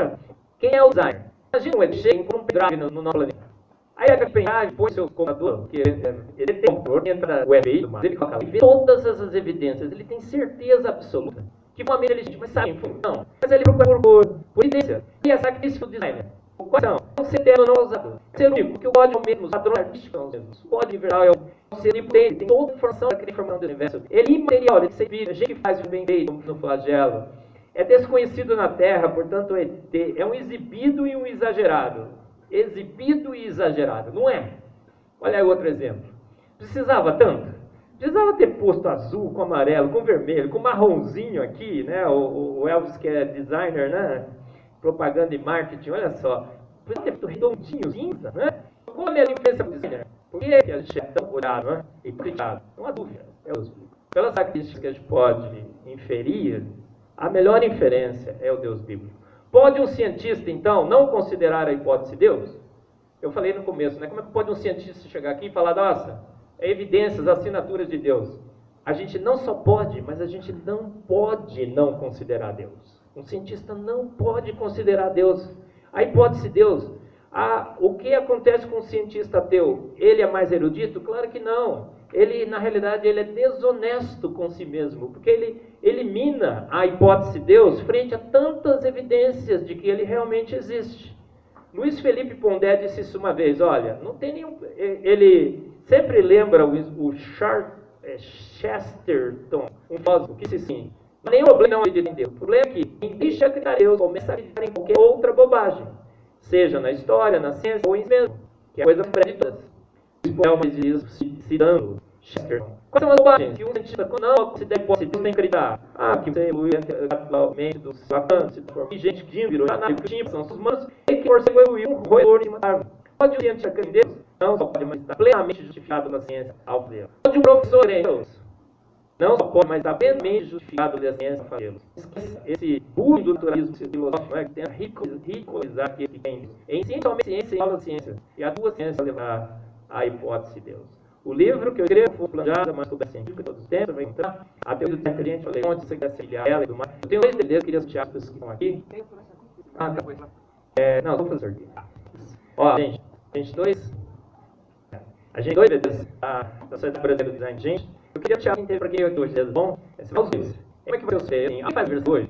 Quem é o designer? Imagina um chega e um pendrive no nosso planeta. Aí a pendrive põe seu computador, que ele tem um computador, entra o FBI, ele coloca lá, ele vê todas essas evidências, ele tem certeza absoluta que foi uma mente inteligente, mas sabe, não. Mas ele procura por evidência. E essa característica do designer? Quais são? É um ser eterno não usado. Ser único, porque o código é o mesmo, os padrões artísticos são os mesmos. O código universal é um ser impotente, tem toda a informação daquela informação do universo. Ele é imaterial, ele se vira, a gente faz o bem feito no flagelo. É desconhecido na Terra, portanto é um exibido e um exagerado. Exibido e exagerado, não é? Olha aí outro exemplo. Precisava tanto? Precisava ter posto azul com amarelo, com vermelho, com marronzinho aqui, né? O Elvis, que é designer, né? Propaganda e marketing, olha só. Precisava ter feito redondinho, cinza, né? Qual é a diferença do designer? Por que a gente é tão olhado, né? E criticado? Não há dúvida. Pelas características que a gente pode inferir, a melhor inferência é o Deus bíblico. Pode um cientista, então, não considerar a hipótese de Deus? Eu falei no começo, né? Como é que pode um cientista chegar aqui e falar, nossa, evidências, assinaturas de Deus? A gente não só pode, mas a gente não pode não considerar Deus. Um cientista não pode considerar Deus. A hipótese de Deus. O que acontece com um cientista ateu? Ele é mais erudito? Claro que não. ele, na realidade, ele é desonesto com si mesmo, porque ele elimina a hipótese de Deus frente a tantas evidências de que ele realmente existe. Luiz Felipe Pondé disse isso uma vez, olha, não tem nenhum... Ele sempre lembra o Chesterton, um filósofo, que disse assim, não há nenhum problema não acreditar em Deus. O problema é que quem deixa acreditar em Deus começa a acreditar em qualquer outra bobagem, seja na história, na ciência ou em si mesmo, que é a coisa prévia. Elmas diz, citando Chesterton. Quais são as bobagens que um cientista não considera hipótese de Deus tem que acreditar? Que você evoluiu atualmente dos lacantes, e gente que virou análise, que são os humanos, e que por ser evoluiu um roedor de uma árvore. Pode o cientista acreditar em Deus? Não só pode, mas está plenamente justificado na ciência ao fazê-lo. Pode um professor em Deus? Não só pode, mas está plenamente justificado na ciência ao fazê-lo. Esse bullying do naturalismo filosófico, que tenta ridicularizar aquele que tem em ciência, somente ciência e aula de ciência. E a tua ciência levar a hipótese de Deus. O livro que eu escrevo foi planejado, mas sobre a científica todos os tempos, vai encontrar a teoria do tempo, a gente falei, onde você quer se filiar ela e tudo mais. Eu tenho 2 DVDs, eu queria sortear as pessoas que estão aqui. Tá. Não, vou fazer sorteio. Ó, gente, dois DVDs da Sociedade Brasileira de Design. Gente, eu queria sortear inteiro para quem é 2 DVDs bom. Esse vai os dois. Como é que vai ser? Assim, alguém faz aniversário hoje?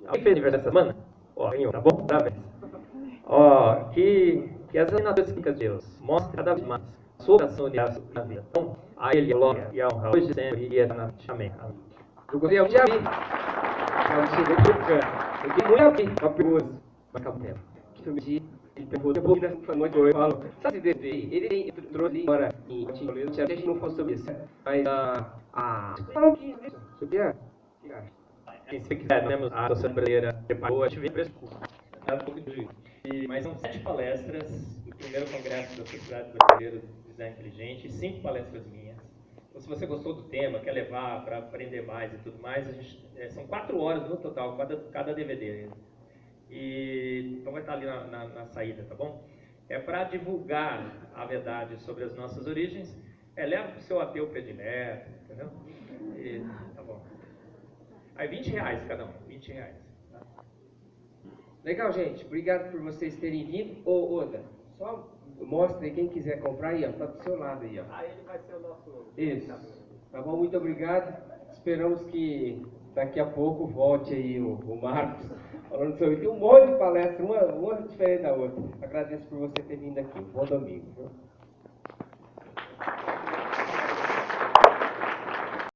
Alguém fez aniversário essa semana? Ó, ganhou, tá bom? Parabéns. Ó, que as assinaturas de Deus mostrem cada vez mais a sua ação na vida. Então, a Ele a glória e a honra, hoje e sempre, e eternamente. Amém. Eu gostei de abrir. Eu fiquei muito aqui, uma pergunta. Mas acabou o tempo. Que eu me disse, ele pegou depois da noite, eu falo, sabe esse DV? Ele trouxe agora em Toledo, se a gente não fosse sobre isso. Mas falou que isso, sabia? O que acha? Se você quiser, temos a Sociedade Brasileira preparou, a gente vê preço curso. Nada pouco de juízo. Mas são 7 palestras do primeiro congresso da Sociedade Brasileira de Design Inteligente, 5 palestras minhas. Então, se você gostou do tema, quer levar para aprender mais e tudo mais, são 4 horas no total, cada DVD. Então vai estar ali na saída, tá bom? É para divulgar a verdade sobre as nossas origens. Leva para o seu ateu predileto, entendeu? Tá bom. Aí R$20 cada um, R$20. Tá? Legal, gente. Obrigado por vocês terem vindo. Ô, Oda, só mostra aí quem quiser comprar aí, ó. Tá do seu lado aí, ó. Ele vai ser o nosso... Isso. Tá bom? Muito obrigado. Esperamos que daqui a pouco volte aí o Marcos falando sobre... Tem um monte de palestra, uma diferente da outra. Agradeço por você ter vindo aqui. Bom domingo, viu?